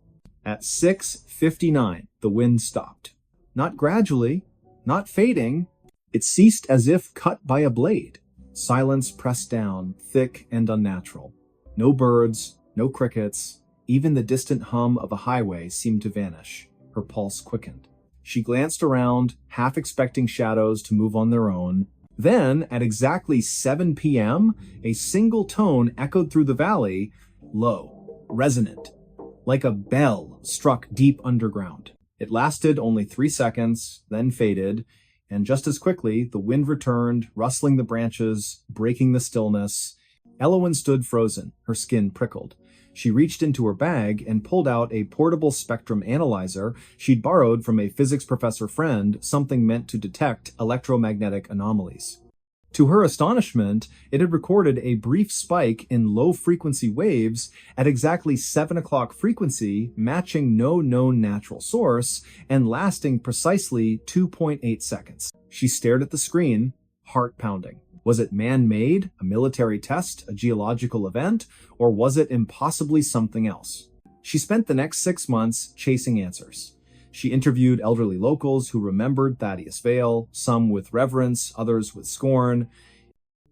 At 6:59, the wind stopped. Not gradually, not fading. It ceased as if cut by a blade. Silence pressed down, thick and unnatural. No birds, no crickets. Even the distant hum of a highway seemed to vanish. Her pulse quickened. She glanced around, half expecting shadows to move on their own. Then, at exactly 7 p.m., a single tone echoed through the valley, low, resonant, like a bell struck deep underground. It lasted only 3 seconds, then faded, and just as quickly, the wind returned, rustling the branches, breaking the stillness. Elowen stood frozen, her skin prickled. She reached into her bag and pulled out a portable spectrum analyzer she'd borrowed from a physics professor friend, something meant to detect electromagnetic anomalies. To her astonishment, it had recorded a brief spike in low-frequency waves at exactly 7 o'clock frequency, matching no known natural source, and lasting precisely 2.8 seconds. She stared at the screen, heart pounding. Was it man-made, a military test, a geological event, or was it impossibly something else? She spent the next 6 months chasing answers. She interviewed elderly locals who remembered Thaddeus Vale, some with reverence, others with scorn.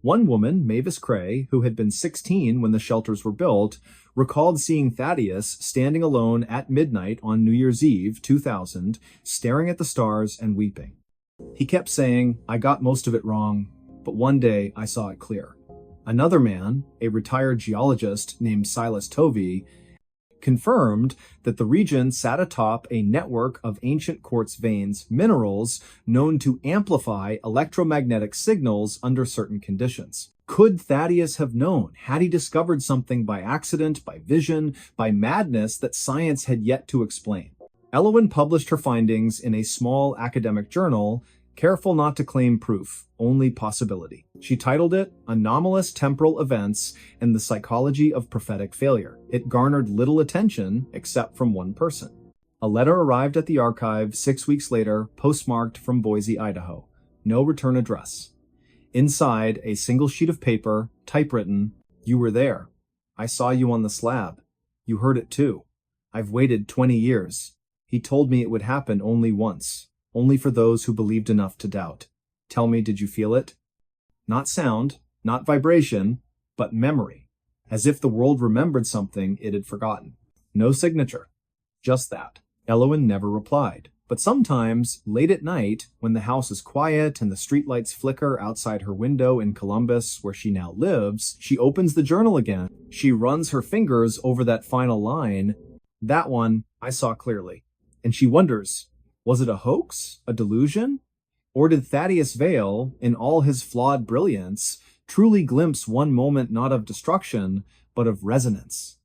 One woman, Mavis Cray, who had been 16 when the shelters were built, recalled seeing Thaddeus standing alone at midnight on New Year's Eve, 2000, staring at the stars and weeping. He kept saying, "I got most of it wrong, but one day I saw it clear." Another man, a retired geologist named Silas Tovey, confirmed that the region sat atop a network of ancient quartz veins, minerals known to amplify electromagnetic signals under certain conditions. Could Thaddeus have known? Had he discovered something by accident, by vision, by madness that science had yet to explain? Elowen published her findings in a small academic journal, careful not to claim proof, only possibility. She titled it Anomalous Temporal Events and the Psychology of Prophetic Failure. It garnered little attention except from one person. A letter arrived at the archive 6 weeks later, postmarked from Boise, Idaho. No return address. Inside, a single sheet of paper, typewritten, "You were there. I saw you on the slab. You heard it too. I've waited 20 years. He told me it would happen only once. Only for those who believed enough to doubt. Tell me, did you feel it?" Not sound, not vibration, but memory. As if the world remembered something it had forgotten. No signature. Just that. Elowen never replied. But sometimes, late at night, when the house is quiet and the streetlights flicker outside her window in Columbus, where she now lives, she opens the journal again. She runs her fingers over that final line. That one, I saw clearly. And she wonders, was it a hoax? A delusion? Or did Thaddeus Vale, in all his flawed brilliance, truly glimpse one moment not of destruction, but of resonance?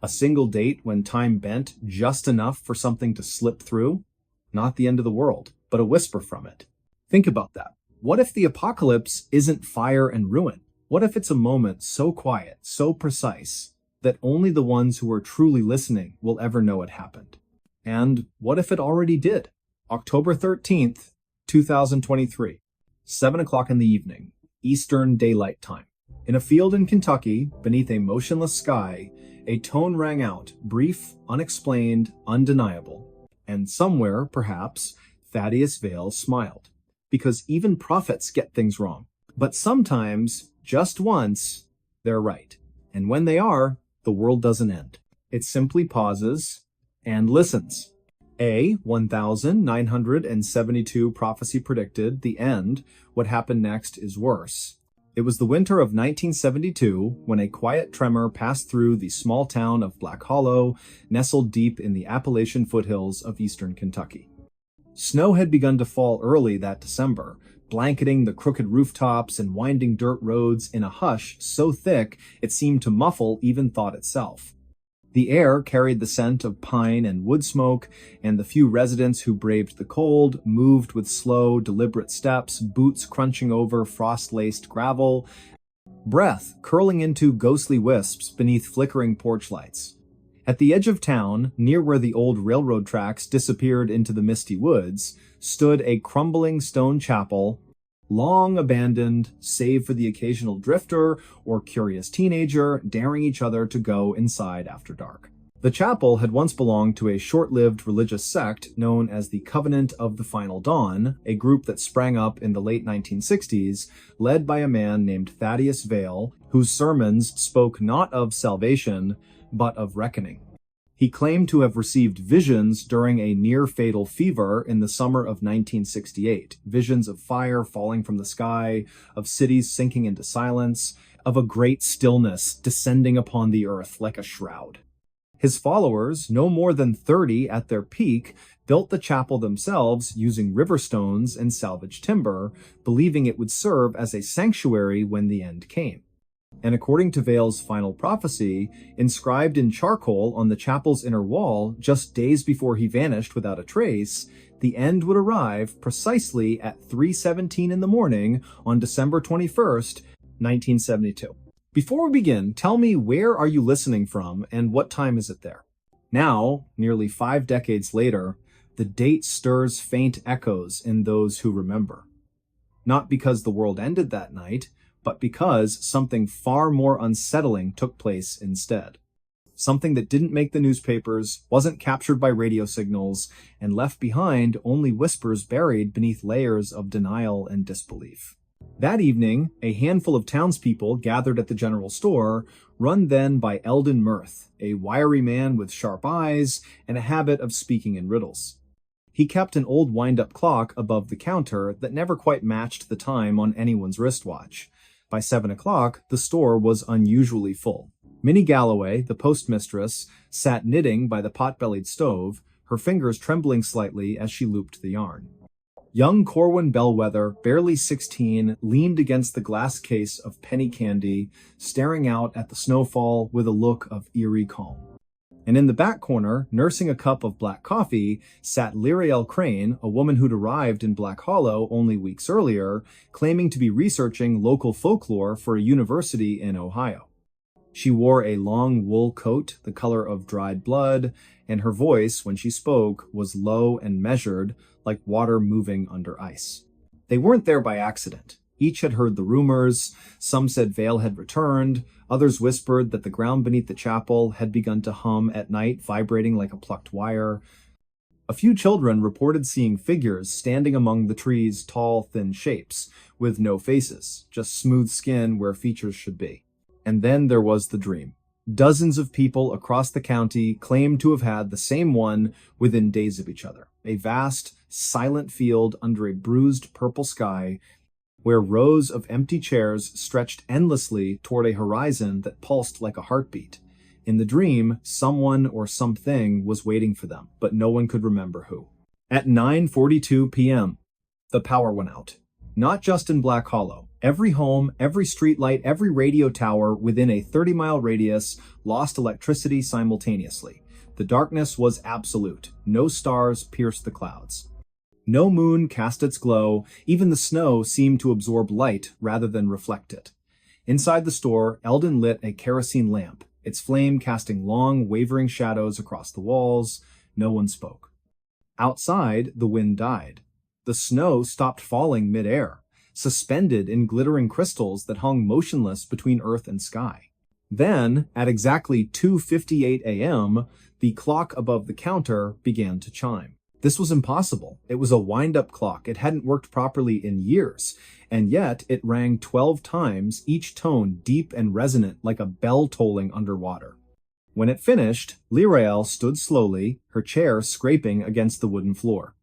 A single date when time bent just enough for something to slip through? Not the end of the world, but a whisper from it. Think about that. What if the apocalypse isn't fire and ruin? What if it's a moment so quiet, so precise, that only the ones who are truly listening will ever know it happened? And what if it already did? October 13th, 2023, 7 o'clock in the evening, Eastern Daylight Time. In a field in Kentucky, beneath a motionless sky, a tone rang out, brief, unexplained, undeniable. And somewhere, perhaps, Thaddeus Vale smiled. Because even prophets get things wrong. But sometimes, just once, they're right. And when they are, the world doesn't end. It simply pauses and listens. 1972 prophecy predicted the end. What happened next is worse. It was the winter of 1972 when a quiet tremor passed through the small town of Black Hollow, nestled deep in the Appalachian foothills of eastern Kentucky. Snow had begun to fall early that December, blanketing the crooked rooftops and winding dirt roads in a hush so thick it seemed to muffle even thought itself. The air carried the scent of pine and wood smoke, and the few residents who braved the cold moved with slow, deliberate steps, boots crunching over frost-laced gravel, breath curling into ghostly wisps beneath flickering porch lights. At the edge of town, near where the old railroad tracks disappeared into the misty woods, stood a crumbling stone chapel, long abandoned, save for the occasional drifter or curious teenager daring each other to go inside after dark. The chapel had once belonged to a short-lived religious sect known as the Covenant of the Final Dawn, a group that sprang up in the late 1960s, led by a man named Thaddeus Vale, whose sermons spoke not of salvation, but of reckoning. He claimed to have received visions during a near-fatal fever in the summer of 1968. Visions of fire falling from the sky, of cities sinking into silence, of a great stillness descending upon the earth like a shroud. His followers, no more than 30 at their peak, built the chapel themselves using river stones and salvaged timber, believing it would serve as a sanctuary when the end came. And according to Vale's final prophecy, inscribed in charcoal on the chapel's inner wall just days before he vanished without a trace, the end would arrive precisely at 3:17 in the morning on December 21st, 1972. Before we begin, tell me, where are you listening from and what time is it there? Now, nearly 5 decades later, the date stirs faint echoes in those who remember. Not because the world ended that night, but because something far more unsettling took place instead. Something that didn't make the newspapers, wasn't captured by radio signals, and left behind only whispers buried beneath layers of denial and disbelief. That evening, a handful of townspeople gathered at the general store, run then by Eldon Mirth, a wiry man with sharp eyes and a habit of speaking in riddles. He kept an old wind-up clock above the counter that never quite matched the time on anyone's wristwatch. By 7 o'clock, the store was unusually full. Minnie Galloway, the postmistress, sat knitting by the pot-bellied stove, her fingers trembling slightly as she looped the yarn. Young Corwin Bellwether, barely 16, leaned against the glass case of penny candy, staring out at the snowfall with a look of eerie calm. And in the back corner, nursing a cup of black coffee, sat Lyrael Crane, a woman who'd arrived in Black Hollow only weeks earlier, claiming to be researching local folklore for a university in Ohio. She wore a long wool coat, the color of dried blood, and her voice, when she spoke, was low and measured, like water moving under ice. They weren't there by accident. Each had heard the rumors. Some said Vale had returned. Others whispered that the ground beneath the chapel had begun to hum at night, vibrating like a plucked wire. A few children reported seeing figures standing among the trees' tall, thin shapes, with no faces, just smooth skin where features should be. And then there was the dream. Dozens of people across the county claimed to have had the same one within days of each other. A vast, silent field under a bruised purple sky, where rows of empty chairs stretched endlessly toward a horizon that pulsed like a heartbeat. In the dream, someone or something was waiting for them, but no one could remember who. At 9:42 p.m., the power went out. Not just in Black Hollow. Every home, every streetlight, every radio tower within a 30-mile radius lost electricity simultaneously. The darkness was absolute. No stars pierced the clouds. No moon cast its glow. Even the snow seemed to absorb light rather than reflect it. Inside the store, Eldon lit a kerosene lamp, its flame casting long, wavering shadows across the walls. No one spoke. Outside, the wind died. The snow stopped falling mid-air, suspended in glittering crystals that hung motionless between earth and sky. Then, at exactly 2:58 a.m., the clock above the counter began to chime. This was impossible. It was a wind-up clock. It hadn't worked properly in years, and yet it rang 12 times, each tone deep and resonant like a bell tolling underwater. When it finished, Lyrael stood slowly, her chair scraping against the wooden floor.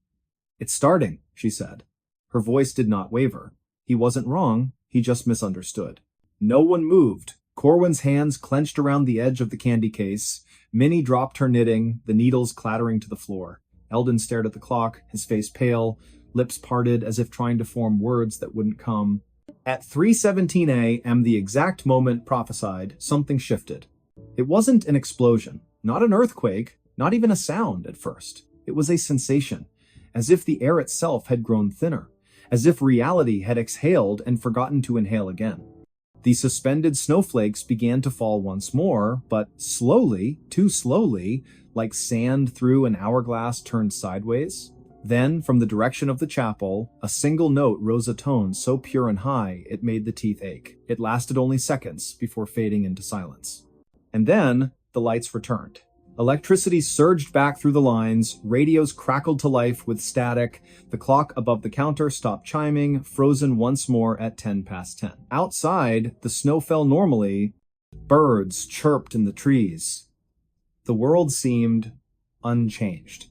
"It's starting," she said. Her voice did not waver. He wasn't wrong, he just misunderstood. No one moved. Corwin's hands clenched around the edge of the candy case. Minnie dropped her knitting, the needles clattering to the floor. Eldon stared at the clock, his face pale, lips parted as if trying to form words that wouldn't come. At 3:17 a.m., the exact moment prophesied, something shifted. It wasn't an explosion, not an earthquake, not even a sound at first. It was a sensation, as if the air itself had grown thinner, as if reality had exhaled and forgotten to inhale again. The suspended snowflakes began to fall once more, but slowly, too slowly, like sand through an hourglass turned sideways. Then, from the direction of the chapel, a single note rose a tone so pure and high it made the teeth ache. It lasted only seconds before fading into silence. And then, the lights returned. Electricity surged back through the lines, radios crackled to life with static, the clock above the counter stopped chiming, frozen once more at 10 past 10. Outside, the snow fell normally. Birds chirped in the trees. The world seemed unchanged.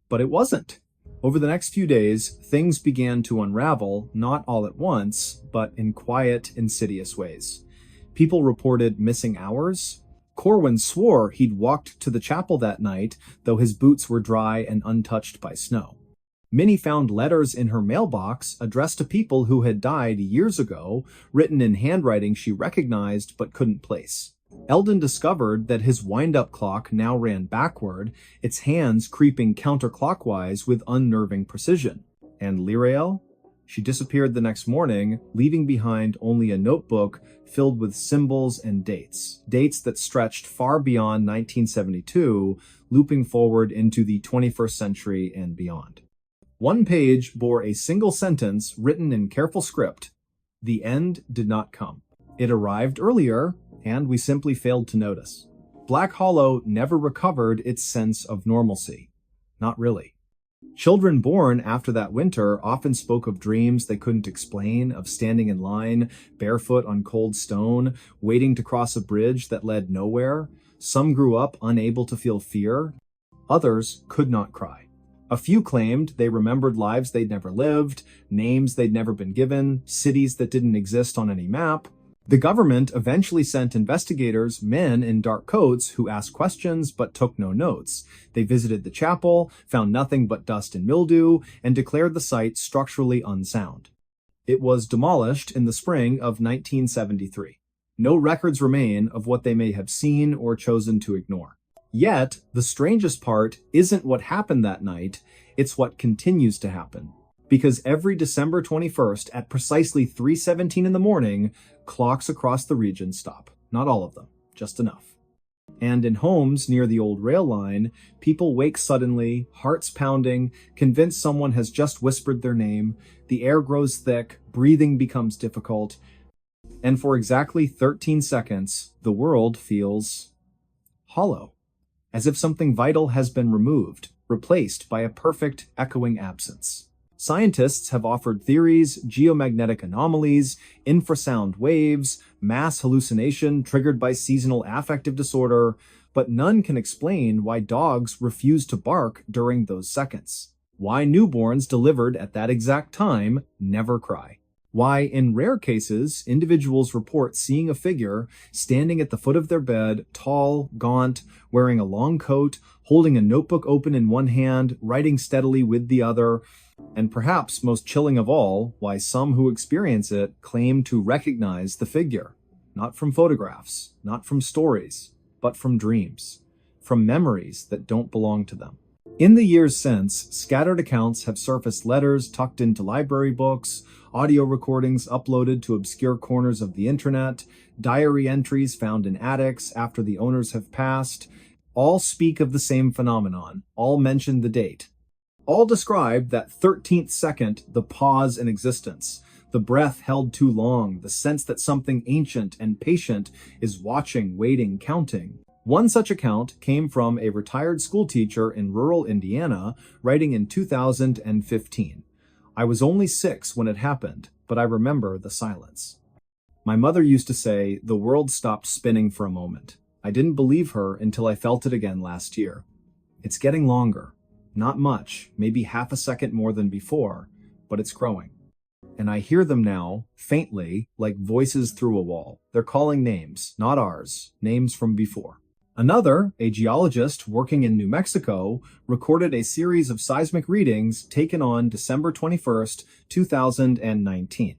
But it wasn't. Over the next few days, things began to unravel, not all at once, but in quiet, insidious ways. People reported missing hours. Corwin swore he'd walked to the chapel that night, though his boots were dry and untouched by snow. Minnie found letters in her mailbox addressed to people who had died years ago, written in handwriting she recognized but couldn't place. Eldon discovered that his wind-up clock now ran backward, its hands creeping counterclockwise with unnerving precision. And Lirael? She disappeared the next morning, leaving behind only a notebook filled with symbols and dates. Dates that stretched far beyond 1972, looping forward into the 21st century and beyond. One page bore a single sentence written in careful script. The end did not come. It arrived earlier, and we simply failed to notice. Black Hollow never recovered its sense of normalcy. Not really. Children born after that winter often spoke of dreams they couldn't explain, of standing in line, barefoot on cold stone, waiting to cross a bridge that led nowhere. Some grew up unable to feel fear. Others could not cry. A few claimed they remembered lives they'd never lived, names they'd never been given, cities that didn't exist on any map. The government eventually sent investigators, men in dark coats, who asked questions but took no notes. They visited the chapel, found nothing but dust and mildew, and declared the site structurally unsound. It was demolished in the spring of 1973. No records remain of what they may have seen or chosen to ignore. Yet, the strangest part isn't what happened that night, it's what continues to happen. Because every December 21st at precisely 3:17 in the morning, clocks across the region stop. Not all of them, just enough. And in homes near the old rail line, people wake suddenly, hearts pounding, convinced someone has just whispered their name, the air grows thick, breathing becomes difficult, and for exactly 13 seconds, the world feels hollow. As if something vital has been removed, replaced by a perfect, echoing absence. Scientists have offered theories, geomagnetic anomalies, infrasound waves, mass hallucination triggered by seasonal affective disorder, but none can explain why dogs refuse to bark during those seconds. Why newborns delivered at that exact time never cry. Why, in rare cases, individuals report seeing a figure standing at the foot of their bed, tall, gaunt, wearing a long coat, holding a notebook open in one hand, writing steadily with the other, and perhaps most chilling of all, why some who experience it claim to recognize the figure, not from photographs, not from stories, but from dreams, from memories that don't belong to them. In the years since, scattered accounts have surfaced, letters tucked into library books, audio recordings uploaded to obscure corners of the internet, diary entries found in attics after the owners have passed. All speak of the same phenomenon, all mention the date. All describe that 13th second, the pause in existence, the breath held too long, the sense that something ancient and patient is watching, waiting, counting. One such account came from a retired schoolteacher in rural Indiana, writing in 2015. I was only 6 when it happened, but I remember the silence. My mother used to say, the world stopped spinning for a moment. I didn't believe her until I felt it again last year. It's getting longer. Not much, maybe half a second more than before, but it's growing. And I hear them now, faintly, like voices through a wall. They're calling names, not ours, names from before. Another, a geologist working in New Mexico, recorded a series of seismic readings taken on December 21st, 2019.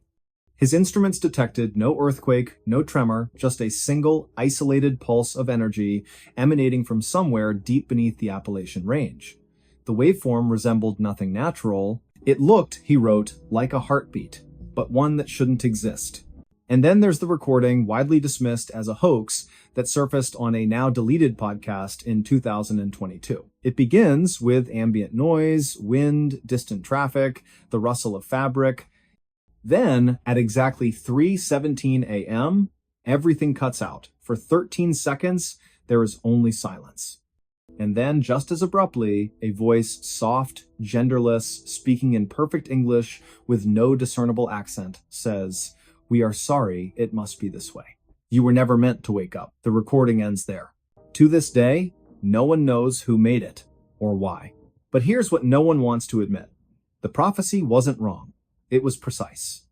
His instruments detected no earthquake, no tremor, just a single, isolated pulse of energy emanating from somewhere deep beneath the Appalachian Range. The waveform resembled nothing natural. It looked, he wrote, like a heartbeat, but one that shouldn't exist. And then there's the recording, widely dismissed as a hoax, that surfaced on a now-deleted podcast in 2022. It begins with ambient noise, wind, distant traffic, the rustle of fabric. Then, at exactly 3:17 a.m., everything cuts out. For 13 seconds, there is only silence. And then, just as abruptly, a voice, soft, genderless, speaking in perfect English with no discernible accent, says, "We are sorry, it must be this way. You were never meant to wake up." The recording ends there. To this day, No one knows who made it or why. But here's what no one wants to admit. The prophecy wasn't wrong. It was precise.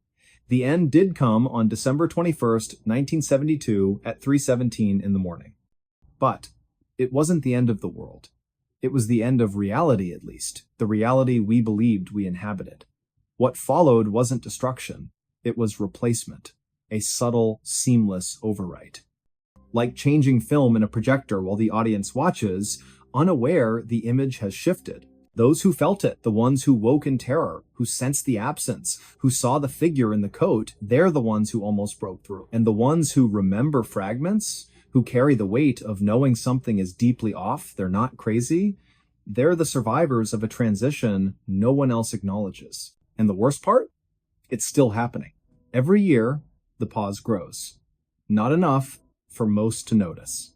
The end did come on December 21st, 1972 at 3:17 in the morning. But it wasn't the end of the world. It was the end of reality, at least, the reality we believed we inhabited. What followed wasn't destruction. It was replacement, a subtle, seamless overwrite. Like changing film in a projector while the audience watches, unaware the image has shifted. Those who felt it, the ones who woke in terror, who sensed the absence, who saw the figure in the coat, they're the ones who almost broke through. And the ones who remember fragments, who carry the weight of knowing something is deeply off, they're not crazy, they're the survivors of a transition no one else acknowledges. And the worst part? It's still happening. Every year, the pause grows. Not enough for most to notice.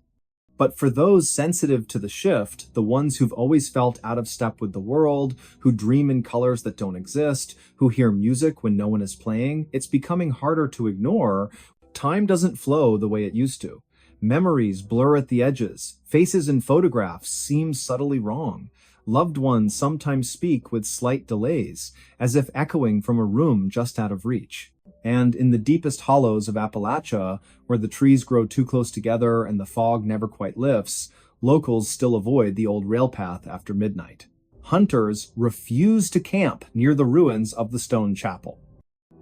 But for those sensitive to the shift, the ones who've always felt out of step with the world, who dream in colors that don't exist, who hear music when no one is playing, it's becoming harder to ignore. Time doesn't flow the way it used to. Memories blur at the edges. Faces in photographs seem subtly wrong. Loved ones sometimes speak with slight delays, as if echoing from a room just out of reach. And in the deepest hollows of Appalachia, where the trees grow too close together and the fog never quite lifts, locals still avoid the old rail path after midnight. Hunters refuse to camp near the ruins of the stone chapel.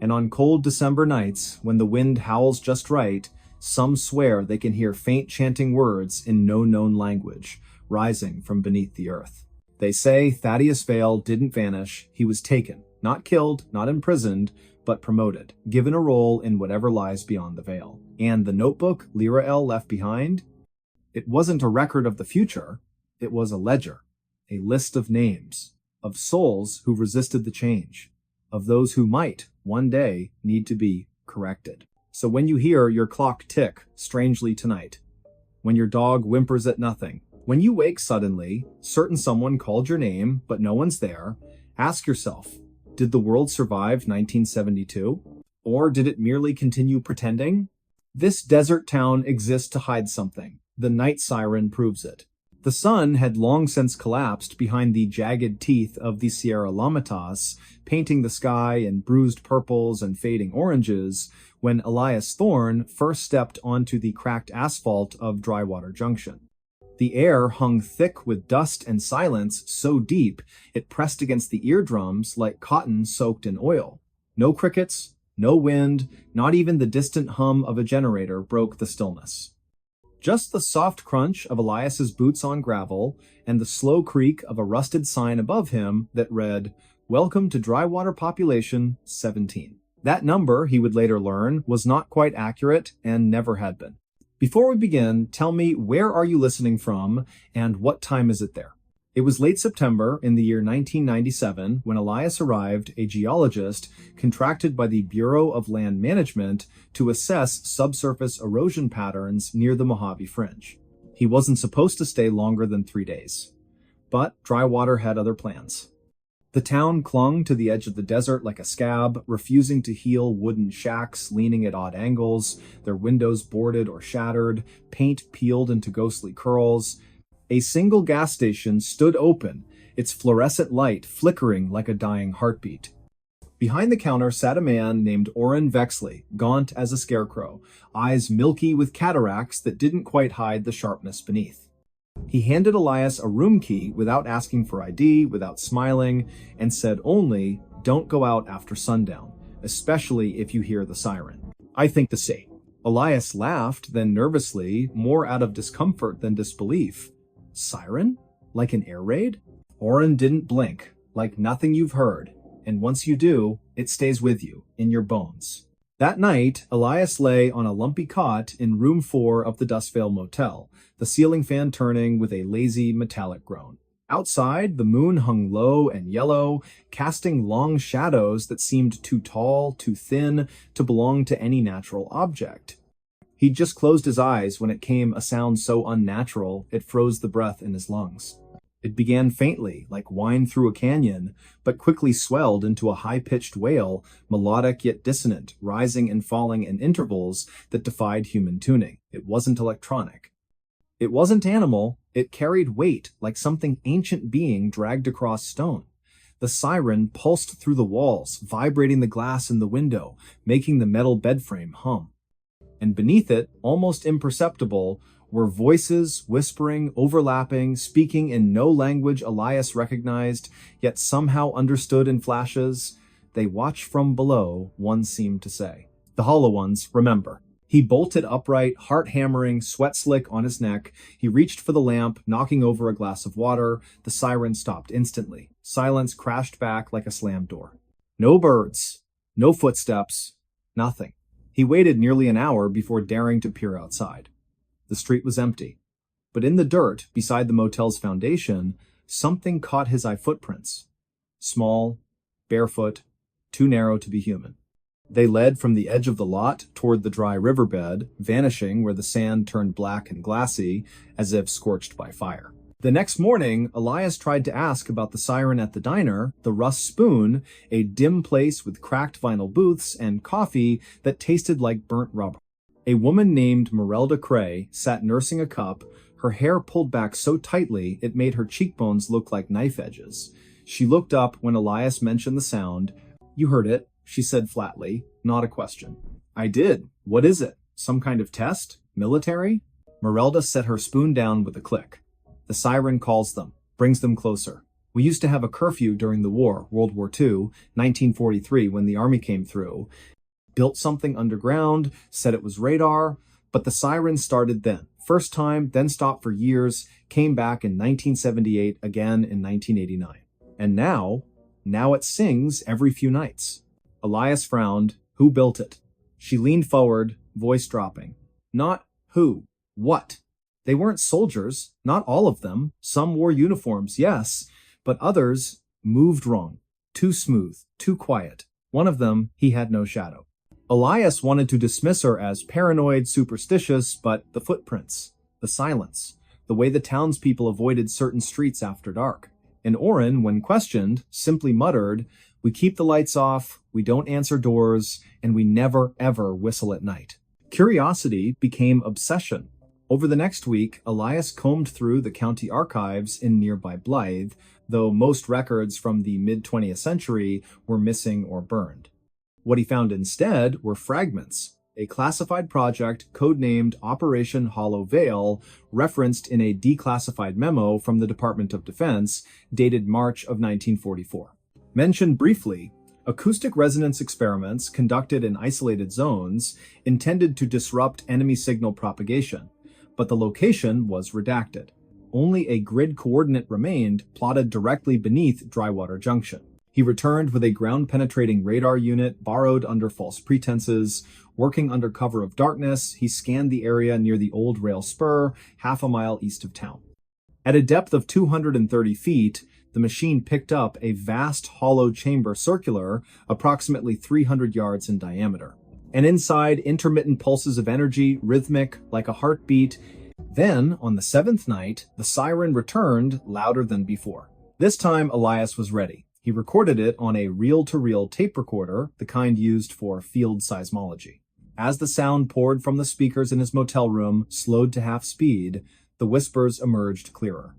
And on cold December nights, when the wind howls just right, some swear they can hear faint chanting words in no known language, rising from beneath the earth. They say Thaddeus Vale didn't vanish, he was taken, not killed, not imprisoned, but promoted, given a role in whatever lies beyond the veil. And the notebook Lyra L left behind? It wasn't a record of the future, it was a ledger, a list of names, of souls who resisted the change, of those who might, one day, need to be corrected. So when you hear your clock tick strangely tonight, when your dog whimpers at nothing, when you wake suddenly, certain someone called your name, but no one's there, ask yourself, did the world survive 1972? Or did it merely continue pretending? This desert town exists to hide something. The night siren proves it. The sun had long since collapsed behind the jagged teeth of the Sierra Lamitas, painting the sky in bruised purples and fading oranges, when Elias Thorne first stepped onto the cracked asphalt of Drywater Junction. The air hung thick with dust and silence so deep it pressed against the eardrums like cotton soaked in oil. No crickets, no wind, not even the distant hum of a generator broke the stillness. Just the soft crunch of Elias's boots on gravel and the slow creak of a rusted sign above him that read, "Welcome to Drywater Population 17." That number, he would later learn, was not quite accurate and never had been. Before we begin, tell me, where are you listening from and what time is it there? It was late September in the year 1997 when Elias arrived, a geologist contracted by the Bureau of Land Management to assess subsurface erosion patterns near the Mojave Fringe. He wasn't supposed to stay longer than 3 days. But Drywater had other plans. The town clung to the edge of the desert like a scab, refusing to heal wooden shacks leaning at odd angles, their windows boarded or shattered, paint peeled into ghostly curls. A single gas station stood open, its fluorescent light flickering like a dying heartbeat. Behind the counter sat a man named Orrin Vexley, gaunt as a scarecrow, eyes milky with cataracts that didn't quite hide the sharpness beneath. He handed Elias a room key without asking for ID, without smiling, and said only, "Don't go out after sundown, especially if you hear the siren." "I think the same." Elias laughed, then nervously, more out of discomfort than disbelief. "Siren? Like an air raid?" Orrin didn't blink, like nothing you've heard, and once you do, it stays with you, in your bones. That night, Elias lay on a lumpy cot in room 4 of the Dustvale Motel, the ceiling fan turning with a lazy metallic groan. Outside, the moon hung low and yellow, casting long shadows that seemed too tall, too thin to belong to any natural object. He'd just closed his eyes when it came a sound so unnatural it froze the breath in his lungs. It began faintly, like whine through a canyon, but quickly swelled into a high-pitched wail, melodic yet dissonant, rising and falling in intervals that defied human tuning. It wasn't electronic. It wasn't animal, it carried weight like something ancient being dragged across stone. The siren pulsed through the walls, vibrating the glass in the window, making the metal bedframe hum. And beneath it, almost imperceptible, were voices whispering, overlapping, speaking in no language Elias recognized, yet somehow understood in flashes. They watch from below, one seemed to say. The hollow ones, remember. He bolted upright, heart hammering, sweat slick on his neck. He reached for the lamp, knocking over a glass of water. The siren stopped instantly. Silence crashed back like a slammed door. No birds, no footsteps, nothing. He waited nearly an hour before daring to peer outside. The street was empty. But in the dirt, beside the motel's foundation, something caught his eye: footprints. Small, barefoot, too narrow to be human. They led from the edge of the lot toward the dry riverbed, vanishing where the sand turned black and glassy, as if scorched by fire. The next morning, Elias tried to ask about the siren at the diner, the Rust Spoon, a dim place with cracked vinyl booths and coffee that tasted like burnt rubber. A woman named Merelda Cray sat nursing a cup, her hair pulled back so tightly it made her cheekbones look like knife edges. She looked up when Elias mentioned the sound. "You heard it," she said flatly, not a question. "I did. What is it? Some kind of test? Military?" Merelda set her spoon down with a click. "The siren calls them, brings them closer. We used to have a curfew during the war, World War II, 1943, when the army came through. Built something underground, said it was radar, but the siren started then. First time, then stopped for years, came back in 1978, again in 1989. And now it sings every few nights." Elias frowned. "Who built it?" She leaned forward, voice dropping. "Not who. What? They weren't soldiers, not all of them. Some wore uniforms, yes, but others moved wrong. Too smooth, too quiet. One of them, he had no shadow." Elias wanted to dismiss her as paranoid, superstitious, but the footprints, the silence, the way the townspeople avoided certain streets after dark. And Oren, when questioned, simply muttered, "We keep the lights off, we don't answer doors, and we never ever whistle at night." Curiosity became obsession. Over the next week, Elias combed through the county archives in nearby Blythe, though most records from the mid-20th century were missing or burned. What he found instead were fragments, a classified project codenamed Operation Hollow Veil, referenced in a declassified memo from the Department of Defense dated March of 1944. Mentioned briefly, acoustic resonance experiments conducted in isolated zones intended to disrupt enemy signal propagation, but the location was redacted. Only a grid coordinate remained, plotted directly beneath Drywater Junction. He returned with a ground-penetrating radar unit borrowed under false pretenses. Working under cover of darkness, he scanned the area near the old rail spur, half a mile east of town. At a depth of 230 feet, the machine picked up a vast hollow chamber circular, approximately 300 yards in diameter. And inside, intermittent pulses of energy, rhythmic, like a heartbeat. Then, on the seventh night, the siren returned, louder than before. This time, Elias was ready. He recorded it on a reel-to-reel tape recorder, the kind used for field seismology. As the sound poured from the speakers in his motel room, slowed to half speed, the whispers emerged clearer.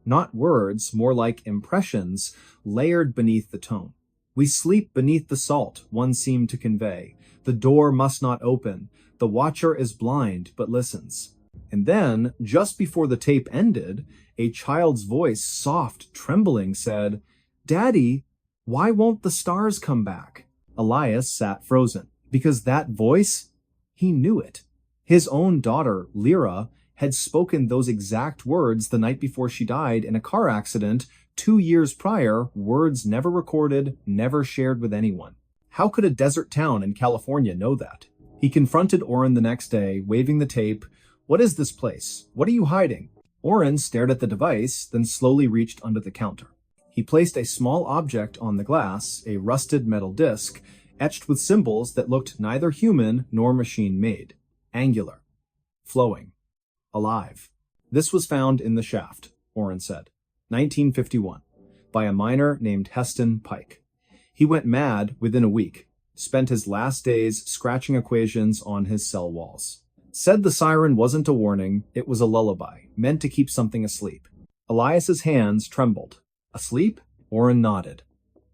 Not words, more like impressions, layered beneath the tone. "We sleep beneath the salt," one seemed to convey. "The door must not open. The watcher is blind, but listens." And then, just before the tape ended, a child's voice, soft, trembling, said, "Daddy, why won't the stars come back?" Elias sat frozen, because that voice, he knew it. His own daughter, Lyra, had spoken those exact words the night before she died in a car accident 2 years prior, words never recorded, never shared with anyone. How could a desert town in California know that? He confronted Oren the next day, waving the tape. "What is this place? What are you hiding?" Oren stared at the device, then slowly reached under the counter. He placed a small object on the glass, a rusted metal disc, etched with symbols that looked neither human nor machine-made. Angular. Flowing. Alive. "This was found in the shaft," Oren said. 1951. By a miner named Heston Pike. He went mad within a week. Spent his last days scratching equations on his cell walls. Said the siren wasn't a warning, it was a lullaby, meant to keep something asleep. Elias's hands trembled. Asleep? Oren nodded.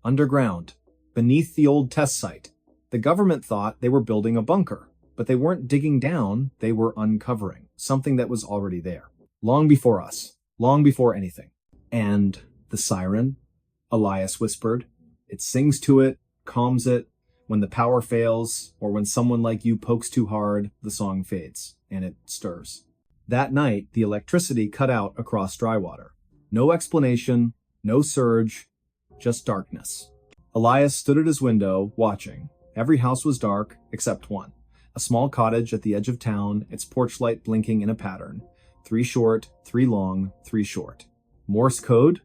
Underground, beneath the old test site. The government thought they were building a bunker, but they weren't digging down, they were uncovering something that was already there. Long before us. Long before anything. And the siren? Elias whispered. It sings to it, calms it. When the power fails, or when someone like you pokes too hard, the song fades, and it stirs. That night, the electricity cut out across Drywater. No explanation, no surge, just darkness. Elias stood at his window, watching. Every house was dark, except one. A small cottage at the edge of town, its porch light blinking in a pattern. 3 short, 3 long, 3 short. Morse code?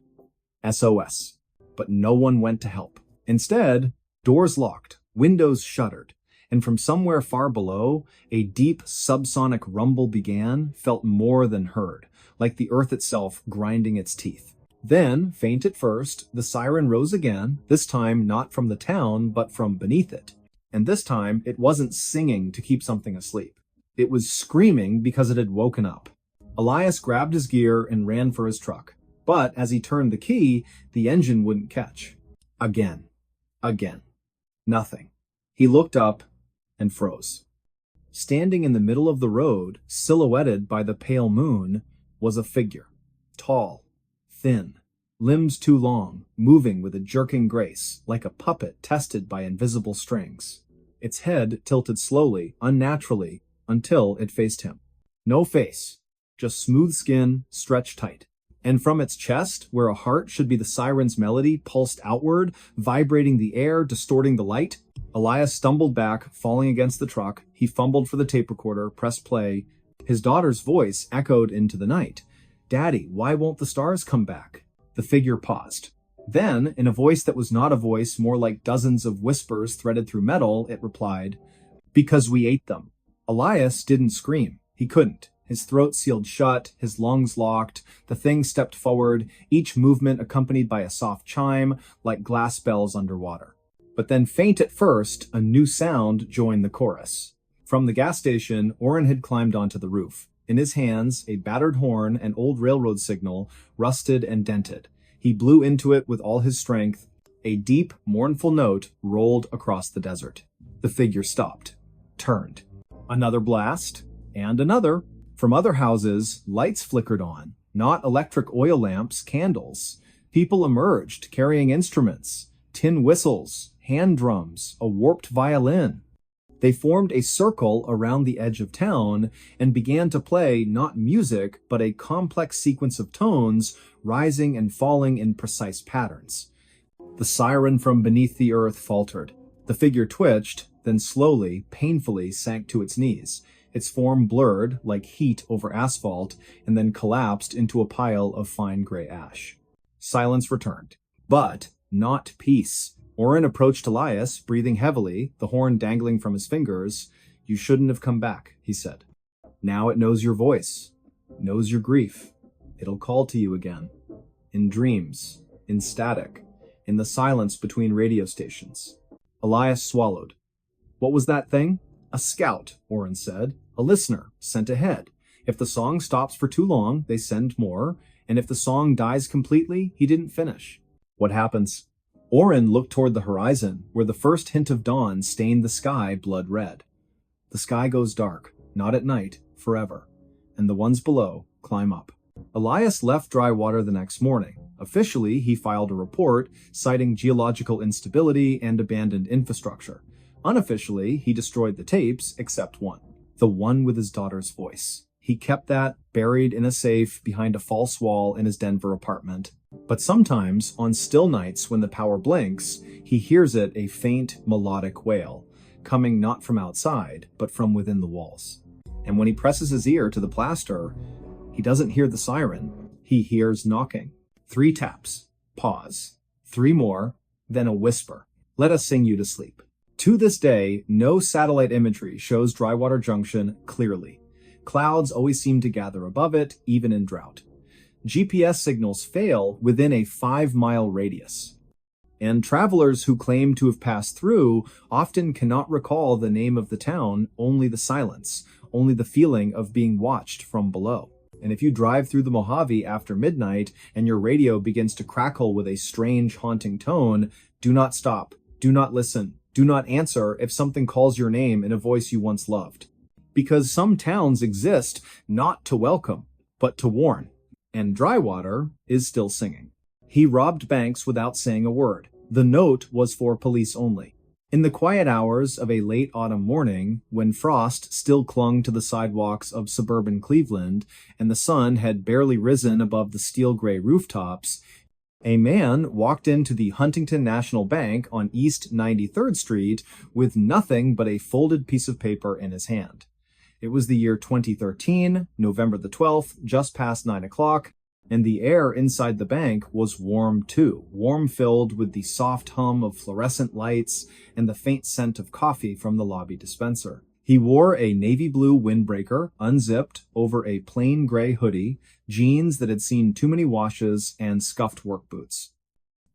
SOS. But no one went to help. Instead, doors locked, windows shuttered, and from somewhere far below, a deep subsonic rumble began, felt more than heard, like the earth itself grinding its teeth. Then, faint at first, the siren rose again, this time not from the town, but from beneath it. And this time, it wasn't singing to keep something asleep. It was screaming because it had woken up. Elias grabbed his gear and ran for his truck. But as he turned the key, the engine wouldn't catch. Again. Again. Nothing. He looked up and froze. Standing in the middle of the road, silhouetted by the pale moon, was a figure. Tall. Thin. Limbs too long, moving with a jerking grace, like a puppet tested by invisible strings. Its head tilted slowly, unnaturally, until it faced him. No face. Just smooth skin, stretched tight. And from its chest, where a heart should be the siren's melody, pulsed outward, vibrating the air, distorting the light. Elias stumbled back, falling against the truck. He fumbled for the tape recorder, pressed play. His daughter's voice echoed into the night. "Daddy, why won't the stars come back?" The figure paused. Then, in a voice that was not a voice, more like dozens of whispers threaded through metal, it replied, "Because we ate them." Elias didn't scream. He couldn't. His throat sealed shut, his lungs locked. The thing stepped forward, each movement accompanied by a soft chime, like glass bells underwater. But then, faint at first, a new sound joined the chorus. From the gas station, Oren had climbed onto the roof. In his hands, a battered horn, an old railroad signal, rusted and dented. He blew into it with all his strength. A deep, mournful note rolled across the desert. The figure stopped, turned. Another blast, and another. From other houses, lights flickered on, not electric oil lamps, candles. People emerged, carrying instruments, tin whistles, hand drums, a warped violin. They formed a circle around the edge of town and began to play not music, but a complex sequence of tones, rising and falling in precise patterns. The siren from beneath the earth faltered. The figure twitched, then slowly, painfully sank to its knees. Its form blurred, like heat over asphalt, and then collapsed into a pile of fine gray ash. Silence returned. But not peace. Oren approached Elias, breathing heavily, the horn dangling from his fingers. "You shouldn't have come back," he said. "Now it knows your voice, knows your grief. It'll call to you again. In dreams, in static, in the silence between radio stations." Elias swallowed. "What was that thing?" "A scout," Oren said. "A listener, sent ahead. If the song stops for too long, they send more, and if the song dies completely, he didn't finish." "What happens?" Oren looked toward the horizon, where the first hint of dawn stained the sky blood red. "The sky goes dark, not at night, forever, and the ones below climb up." Elias left Drywater the next morning. Officially, he filed a report citing geological instability and abandoned infrastructure. Unofficially, he destroyed the tapes, except one. The one with his daughter's voice. He kept that buried in a safe behind a false wall in his Denver apartment. But sometimes, on still nights when the power blinks, he hears it a faint, melodic wail, coming not from outside, but from within the walls. And when he presses his ear to the plaster, he doesn't hear the siren. He hears knocking. 3 taps. Pause. 3 more. Then a whisper. "Let us sing you to sleep." To this day, no satellite imagery shows Drywater Junction clearly. Clouds always seem to gather above it, even in drought. GPS signals fail within a 5-mile radius. and travelers who claim to have passed through often cannot recall the name of the town, only the silence, only the feeling of being watched from below. And if you drive through the Mojave after midnight and your radio begins to crackle with a strange, haunting tone, do not stop, do not listen, do not answer if something calls your name in a voice you once loved. Because some towns exist not to welcome, but to warn. And Drywater is still singing. He robbed banks without saying a word. The note was for police only. In the quiet hours of a late autumn morning, when frost still clung to the sidewalks of suburban Cleveland and the sun had barely risen above the steel-gray rooftops, a man walked into the Huntington National Bank on East 93rd Street with nothing but a folded piece of paper in his hand. It was the year 2013, November the 12th, just past 9 o'clock, and the air inside the bank was warm too, warm filled with the soft hum of fluorescent lights and the faint scent of coffee from the lobby dispenser. He wore a navy blue windbreaker, unzipped, over a plain gray hoodie, jeans that had seen too many washes, and scuffed work boots.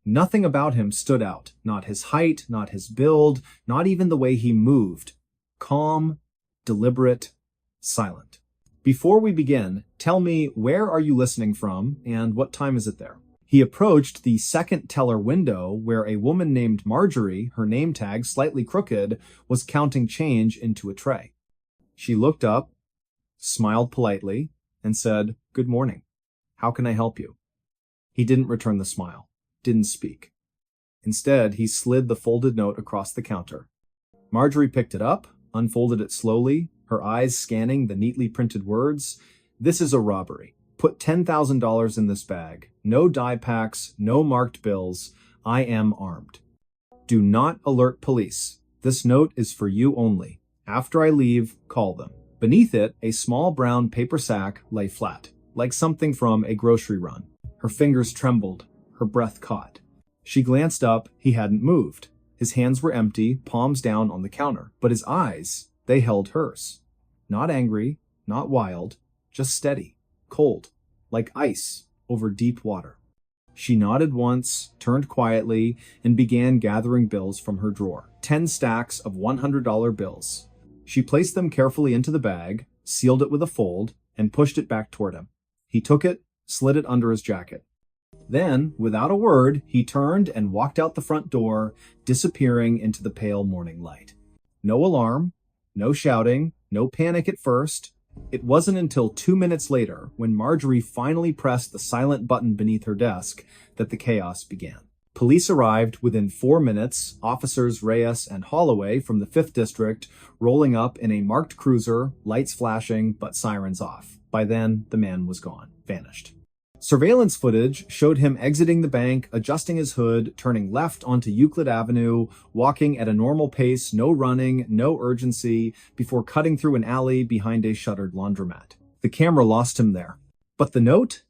Nothing about him stood out, not his height, not his build, not even the way he moved. Calm, deliberate, silent. Before we begin, tell me, where are you listening from and what time is it there? He approached the second teller window where a woman named Marjorie, her name tag slightly crooked, was counting change into a tray. She looked up, smiled politely, and said, "Good morning. How can I help you?" He didn't return the smile, didn't speak. Instead, he slid the folded note across the counter. Marjorie picked it up, unfolded it slowly, her eyes scanning the neatly printed words. "This is a robbery. Put $10,000 in this bag. No die packs, no marked bills. I am armed. Do not alert police. This note is for you only. After I leave, call them." Beneath it, a small brown paper sack lay flat, like something from a grocery run. Her fingers trembled, her breath caught. She glanced up. He hadn't moved. His hands were empty, palms down on the counter, but his eyes, they held hers. Not angry, not wild, just steady, cold, like ice over deep water. She nodded once, turned quietly, and began gathering bills from her drawer. 10 stacks of $100 bills. She placed them carefully into the bag, sealed it with a fold, and pushed it back toward him. He took it, slid it under his jacket. Then, without a word, he turned and walked out the front door, disappearing into the pale morning light. No alarm, no shouting, no panic at first. It wasn't until 2 minutes later, when Marjorie finally pressed the silent button beneath her desk, that the chaos began. Police arrived within 4 minutes, officers Reyes and Holloway from the 5th District rolling up in a marked cruiser, lights flashing but sirens off. By then, the man was gone, vanished. Surveillance footage showed him exiting the bank, adjusting his hood, turning left onto Euclid Avenue, walking at a normal pace, no running, no urgency, before cutting through an alley behind a shuttered laundromat. The camera lost him there. But the note?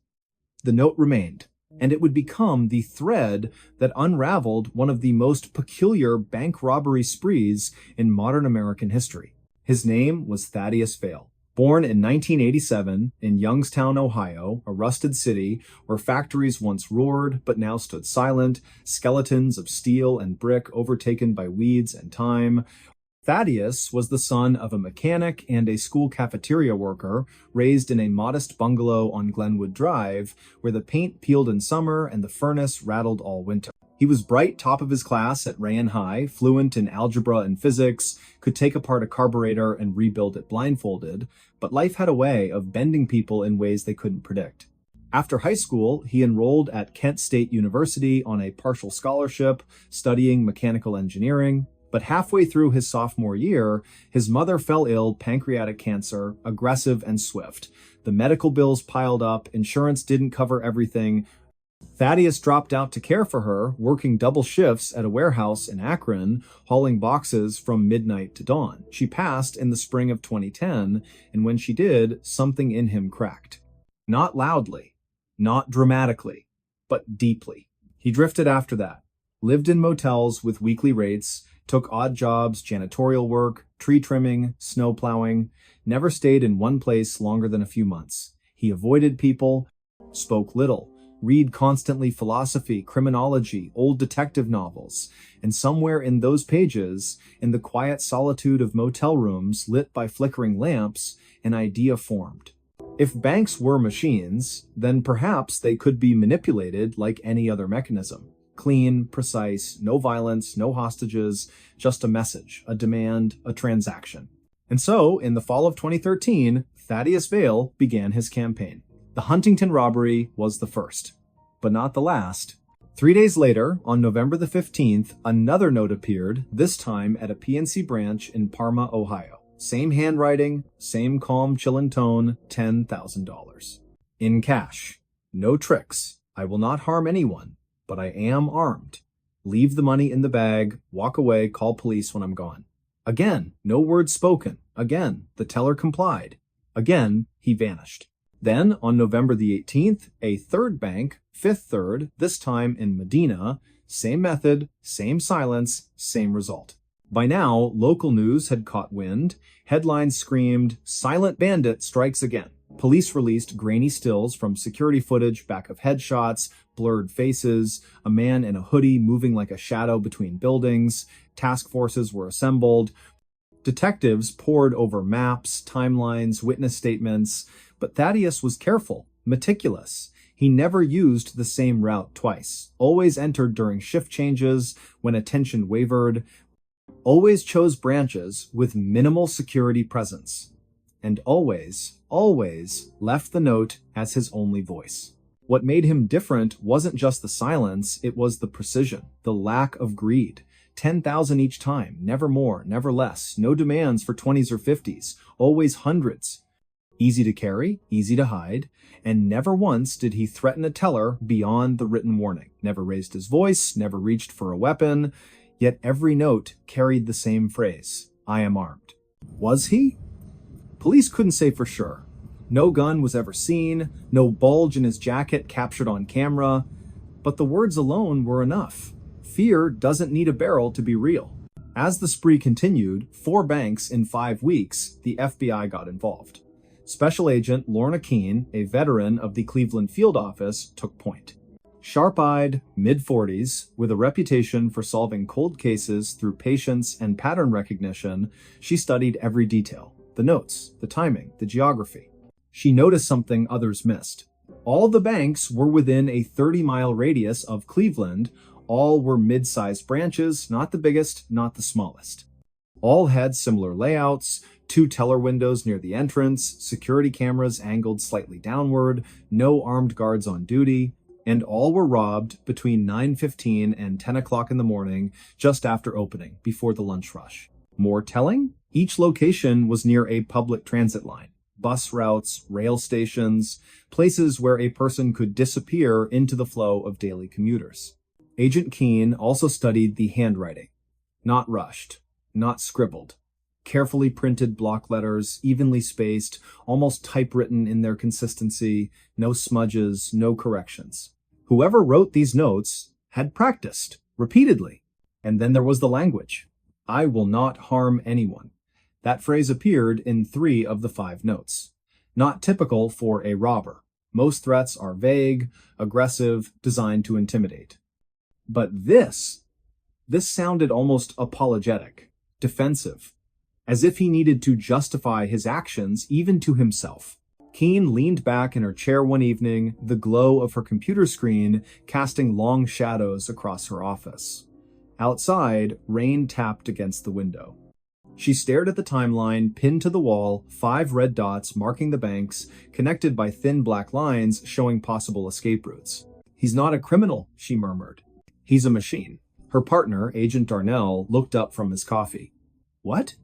The note remained, and it would become the thread that unraveled one of the most peculiar bank robbery sprees in modern American history. His name was Thaddeus Vale. Born in 1987 in Youngstown, Ohio, a rusted city where factories once roared but now stood silent, skeletons of steel and brick overtaken by weeds and time, Thaddeus was the son of a mechanic and a school cafeteria worker, raised in a modest bungalow on Glenwood Drive, where the paint peeled in summer and the furnace rattled all winter. He was bright top of his class at Rayen High, fluent in algebra and physics, could take apart a carburetor and rebuild it blindfolded, but life had a way of bending people in ways they couldn't predict. After high school, he enrolled at Kent State University on a partial scholarship, studying mechanical engineering. But halfway through his sophomore year, his mother fell ill, pancreatic cancer, aggressive and swift. The medical bills piled up, insurance didn't cover everything. Thaddeus dropped out to care for her, working double shifts at a warehouse in Akron, hauling boxes from midnight to dawn. She passed in the spring of 2010, and when she did, something in him cracked. Not loudly, not dramatically, but deeply. He drifted after that, lived in motels with weekly rates, took odd jobs, janitorial work, tree trimming, snow plowing, never stayed in one place longer than a few months. He avoided people, spoke little, read constantly philosophy, criminology, old detective novels, and somewhere in those pages, in the quiet solitude of motel rooms lit by flickering lamps, an idea formed. If banks were machines, then perhaps they could be manipulated like any other mechanism. Clean, precise, no violence, no hostages, just a message, a demand, a transaction. And so, in the fall of 2013, Thaddeus Vale began his campaign. The Huntington robbery was the first, but not the last. 3 days later, on November the 15th, another note appeared, this time at a PNC branch in Parma, Ohio. Same handwriting, same calm, chilling tone, $10,000. In cash. No tricks. I will not harm anyone, but I am armed. Leave the money in the bag, walk away, call police when I'm gone. Again, no words spoken. Again, the teller complied. Again, he vanished. Then, on November the 18th, a third bank, Fifth Third, this time in Medina, same method, same silence, same result. By now, local news had caught wind. Headlines screamed, "Silent Bandit strikes again." Police released grainy stills from security footage back of headshots, blurred faces, a man in a hoodie moving like a shadow between buildings. Task forces were assembled. Detectives pored over maps, timelines, witness statements, but Thaddeus was careful, meticulous. He never used the same route twice, always entered during shift changes, when attention wavered, always chose branches with minimal security presence, and always left the note as his only voice. What made him different wasn't just the silence, it was the precision, the lack of greed. 10,000 each time, never more, never less, no demands for 20s or 50s, always hundreds. Easy to carry, easy to hide, and never once did he threaten a teller beyond the written warning. Never raised his voice, never reached for a weapon, yet every note carried the same phrase, "I am armed." Was he? Police couldn't say for sure. No gun was ever seen, no bulge in his jacket captured on camera, but the words alone were enough. Fear doesn't need a barrel to be real. As the spree continued, 4 banks in 5 weeks, the FBI got involved. Special Agent Lorna Keene, a veteran of the Cleveland field office, took point. Sharp-eyed, mid-40s, with a reputation for solving cold cases through patience and pattern recognition, she studied every detail. The notes, the timing, the geography. She noticed something others missed. All the banks were within a 30-mile radius of Cleveland. All were mid-sized branches, not the biggest, not the smallest. All had similar layouts, 2 teller windows near the entrance, security cameras angled slightly downward, no armed guards on duty, and all were robbed between 9:15 and 10 o'clock in the morning, just after opening, before the lunch rush. More telling? Each location was near a public transit line. Bus routes, rail stations, places where a person could disappear into the flow of daily commuters. Agent Keene also studied the handwriting. Not rushed, not scribbled. Carefully printed block letters, evenly spaced, almost typewritten in their consistency, no smudges, no corrections. Whoever wrote these notes had practiced, repeatedly. And then there was the language. "I will not harm anyone." That phrase appeared in 3 of the 5 notes. Not typical for a robber. Most threats are vague, aggressive, designed to intimidate. But this sounded almost apologetic, defensive, as if he needed to justify his actions even to himself. Keene leaned back in her chair one evening, the glow of her computer screen casting long shadows across her office. Outside, rain tapped against the window. She stared at the timeline, pinned to the wall, 5 red dots marking the banks, connected by thin black lines showing possible escape routes. "He's not a criminal," she murmured. "He's a machine." Her partner, Agent Darnell, looked up from his coffee. "What?"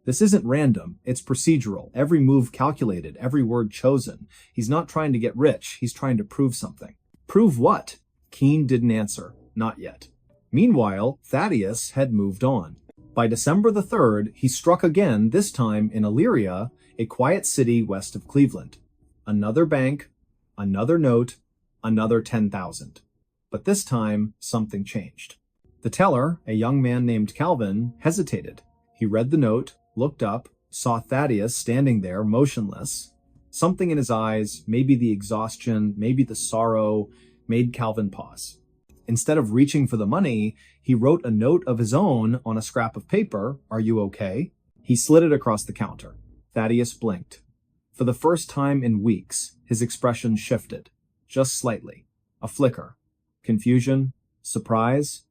"This isn't random. It's procedural. Every move calculated, every word chosen. He's not trying to get rich. He's trying to prove something." "Prove what?" Keene didn't answer. Not yet. Meanwhile, Thaddeus had moved on. By December the 3rd, he struck again, this time in Elyria, a quiet city west of Cleveland. Another bank, another note, another 10,000. But this time, something changed. The teller, a young man named Calvin, hesitated. He read the note, looked up, saw Thaddeus standing there, motionless. Something in his eyes, maybe the exhaustion, maybe the sorrow, made Calvin pause. Instead of reaching for the money, he wrote a note of his own on a scrap of paper. "Are you okay?" He slid it across the counter. Thaddeus blinked. For the first time in weeks, his expression shifted. Just slightly. A flicker. Confusion. Surprise.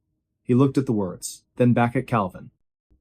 He looked at the words, then back at Calvin.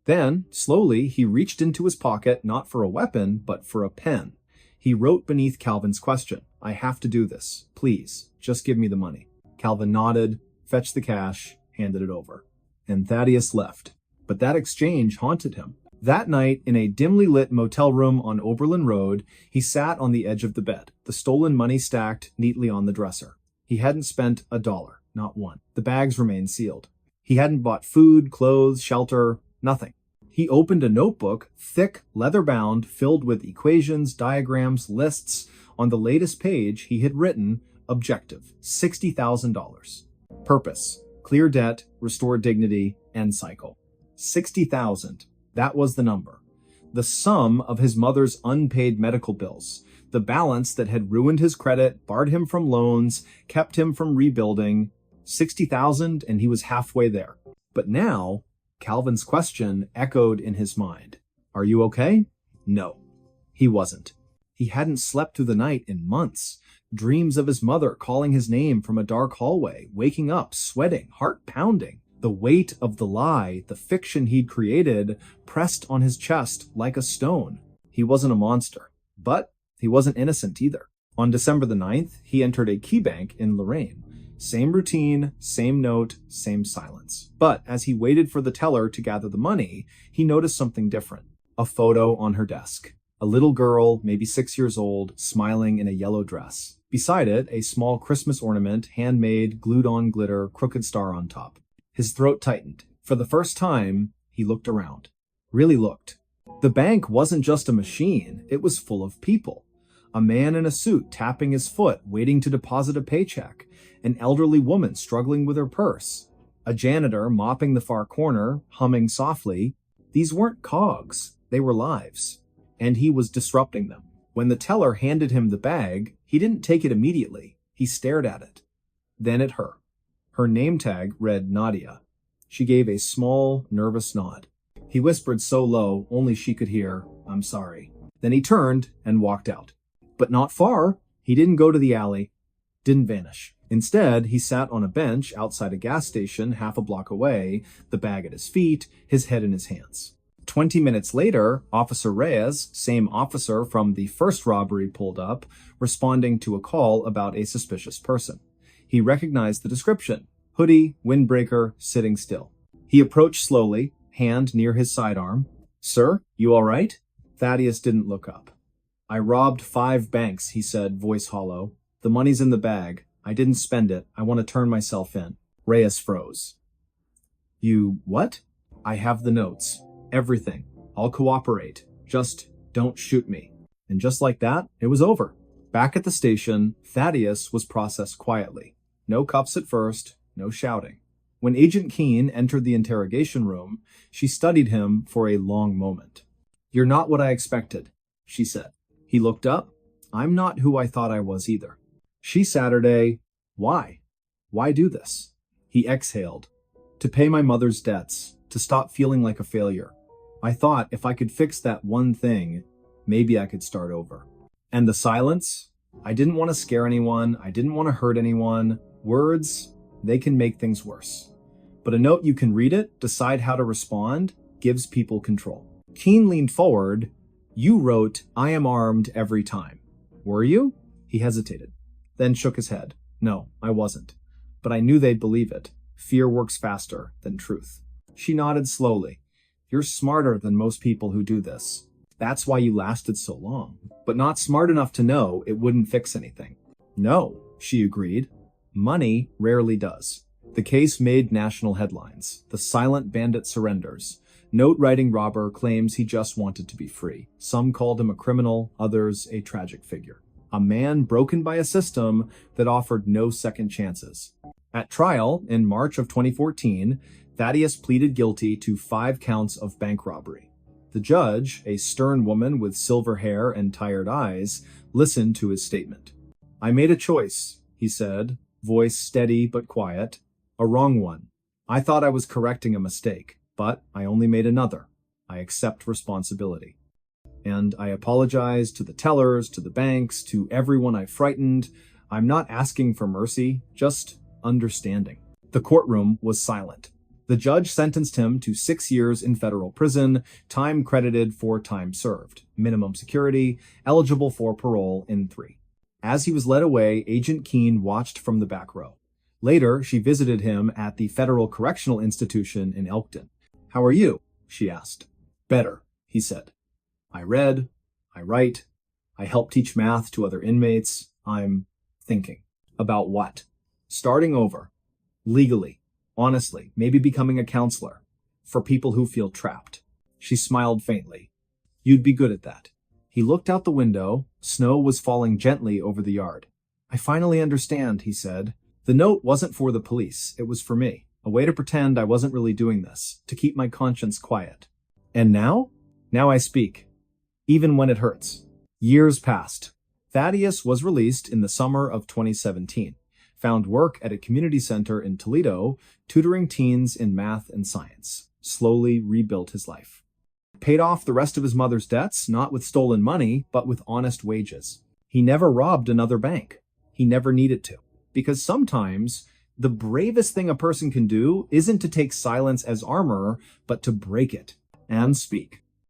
Then, slowly, he reached into his pocket not for a weapon, but for a pen. He wrote beneath Calvin's question, "I have to do this. Please, just give me the money." Calvin nodded, fetched the cash, handed it over. And Thaddeus left. But that exchange haunted him. That night, in a dimly lit motel room on Oberlin Road, he sat on the edge of the bed, the stolen money stacked neatly on the dresser. He hadn't spent $1, not one. The bags remained sealed. He hadn't bought food, clothes, shelter, nothing. He opened a notebook, thick, leather-bound, filled with equations, diagrams, lists. On the latest page, he had written, "Objective, $60,000. Purpose, clear debt, restore dignity, end cycle." 60,000. That was the number. The sum of his mother's unpaid medical bills, the balance that had ruined his credit, barred him from loans, kept him from rebuilding. 60,000, and he was halfway there. But now, Calvin's question echoed in his mind. "Are you okay?" No, he wasn't. He hadn't slept through the night in months. Dreams of his mother calling his name from a dark hallway, waking up, sweating, heart pounding. The weight of the lie, the fiction he'd created, pressed on his chest like a stone. He wasn't a monster, but he wasn't innocent either. On December the 9th, he entered a key bank in Lorraine. Same routine, same note, same silence. But as he waited for the teller to gather the money, he noticed something different. A photo on her desk. A little girl, maybe 6 years old, smiling in a yellow dress. Beside it, a small Christmas ornament, handmade, glued on glitter, crooked star on top. His throat tightened. For the first time, he looked around. Really looked. The bank wasn't just a machine, it was full of people. A man in a suit tapping his foot, waiting to deposit a paycheck. An elderly woman struggling with her purse. A janitor mopping the far corner, humming softly. These weren't cogs, they were lives. And he was disrupting them. When the teller handed him the bag, he didn't take it immediately. He stared at it. Then at her. Her name tag read Nadia. She gave a small, nervous nod. He whispered so low, only she could hear, "I'm sorry." Then he turned and walked out. But not far. He didn't go to the alley. Didn't vanish. Instead, he sat on a bench outside a gas station half a block away, the bag at his feet, his head in his hands. 20 minutes later, Officer Reyes, same officer from the first robbery, pulled up, responding to a call about a suspicious person. He recognized the description. Hoodie, windbreaker, sitting still. He approached slowly, hand near his sidearm. "Sir, you all right?" Thaddeus didn't look up. "I robbed 5 banks," he said, voice hollow. "The money's in the bag. I didn't spend it. I want to turn myself in." Reyes froze. "You what?" "I have the notes. Everything. I'll cooperate. Just don't shoot me." And just like that, it was over. Back at the station, Thaddeus was processed quietly. No cuffs at first, no shouting. When Agent Keene entered the interrogation room, she studied him for a long moment. "You're not what I expected," she said. He looked up. "I'm not who I thought I was either." She Saturday, "Why? Why do this?" He exhaled. "To pay my mother's debts, to stop feeling like a failure. I thought if I could fix that one thing, maybe I could start over." And the silence? I didn't want to scare anyone. I didn't want to hurt anyone. Words, they can make things worse. But a note, you can read it, decide how to respond, gives people control. Keene leaned forward. "You wrote, 'I am armed every time.' Were you?" He hesitated, then shook his head. "No, I wasn't. But I knew they'd believe it. Fear works faster than truth." She nodded slowly. "You're smarter than most people who do this. That's why you lasted so long. But not smart enough to know it wouldn't fix anything." "No," she agreed. "Money rarely does." The case made national headlines. The silent bandit surrenders. Note-writing robber claims he just wanted to be free. Some called him a criminal, others a tragic figure. A man broken by a system that offered no second chances. At trial, in March of 2014, Thaddeus pleaded guilty to 5 counts of bank robbery. The judge, a stern woman with silver hair and tired eyes, listened to his statement. "I made a choice," he said. voice steady but quiet. A wrong one. I thought I was correcting a mistake, but I only made another. I accept responsibility. And I apologize to the tellers, to the banks, to everyone I frightened. I'm not asking for mercy, just understanding. The courtroom was silent. The judge sentenced him to 6 years in federal prison, time credited for time served, minimum security, eligible for parole in 3. As he was led away, Agent Keene watched from the back row. Later, she visited him at the Federal Correctional Institution in Elkton. "How are you?" she asked. "Better," he said. "I read, I write, I help teach math to other inmates. I'm thinking." "About what?" "Starting over. Legally. Honestly, maybe becoming a counselor. For people who feel trapped." She smiled faintly. "You'd be good at that." He looked out the window. Snow was falling gently over the yard. "I finally understand," he said. "The note wasn't for the police. It was for me. A way to pretend I wasn't really doing this. To keep my conscience quiet. And now? Now I speak. Even when it hurts." Years passed. Thaddeus was released in the summer of 2017. Found work at a community center in Toledo, tutoring teens in math and science. Slowly rebuilt his life. Paid off the rest of his mother's debts, not with stolen money, but with honest wages. He never robbed another bank. He never needed to. Because sometimes the bravest thing a person can do isn't to take silence as armor, but to break it and speak.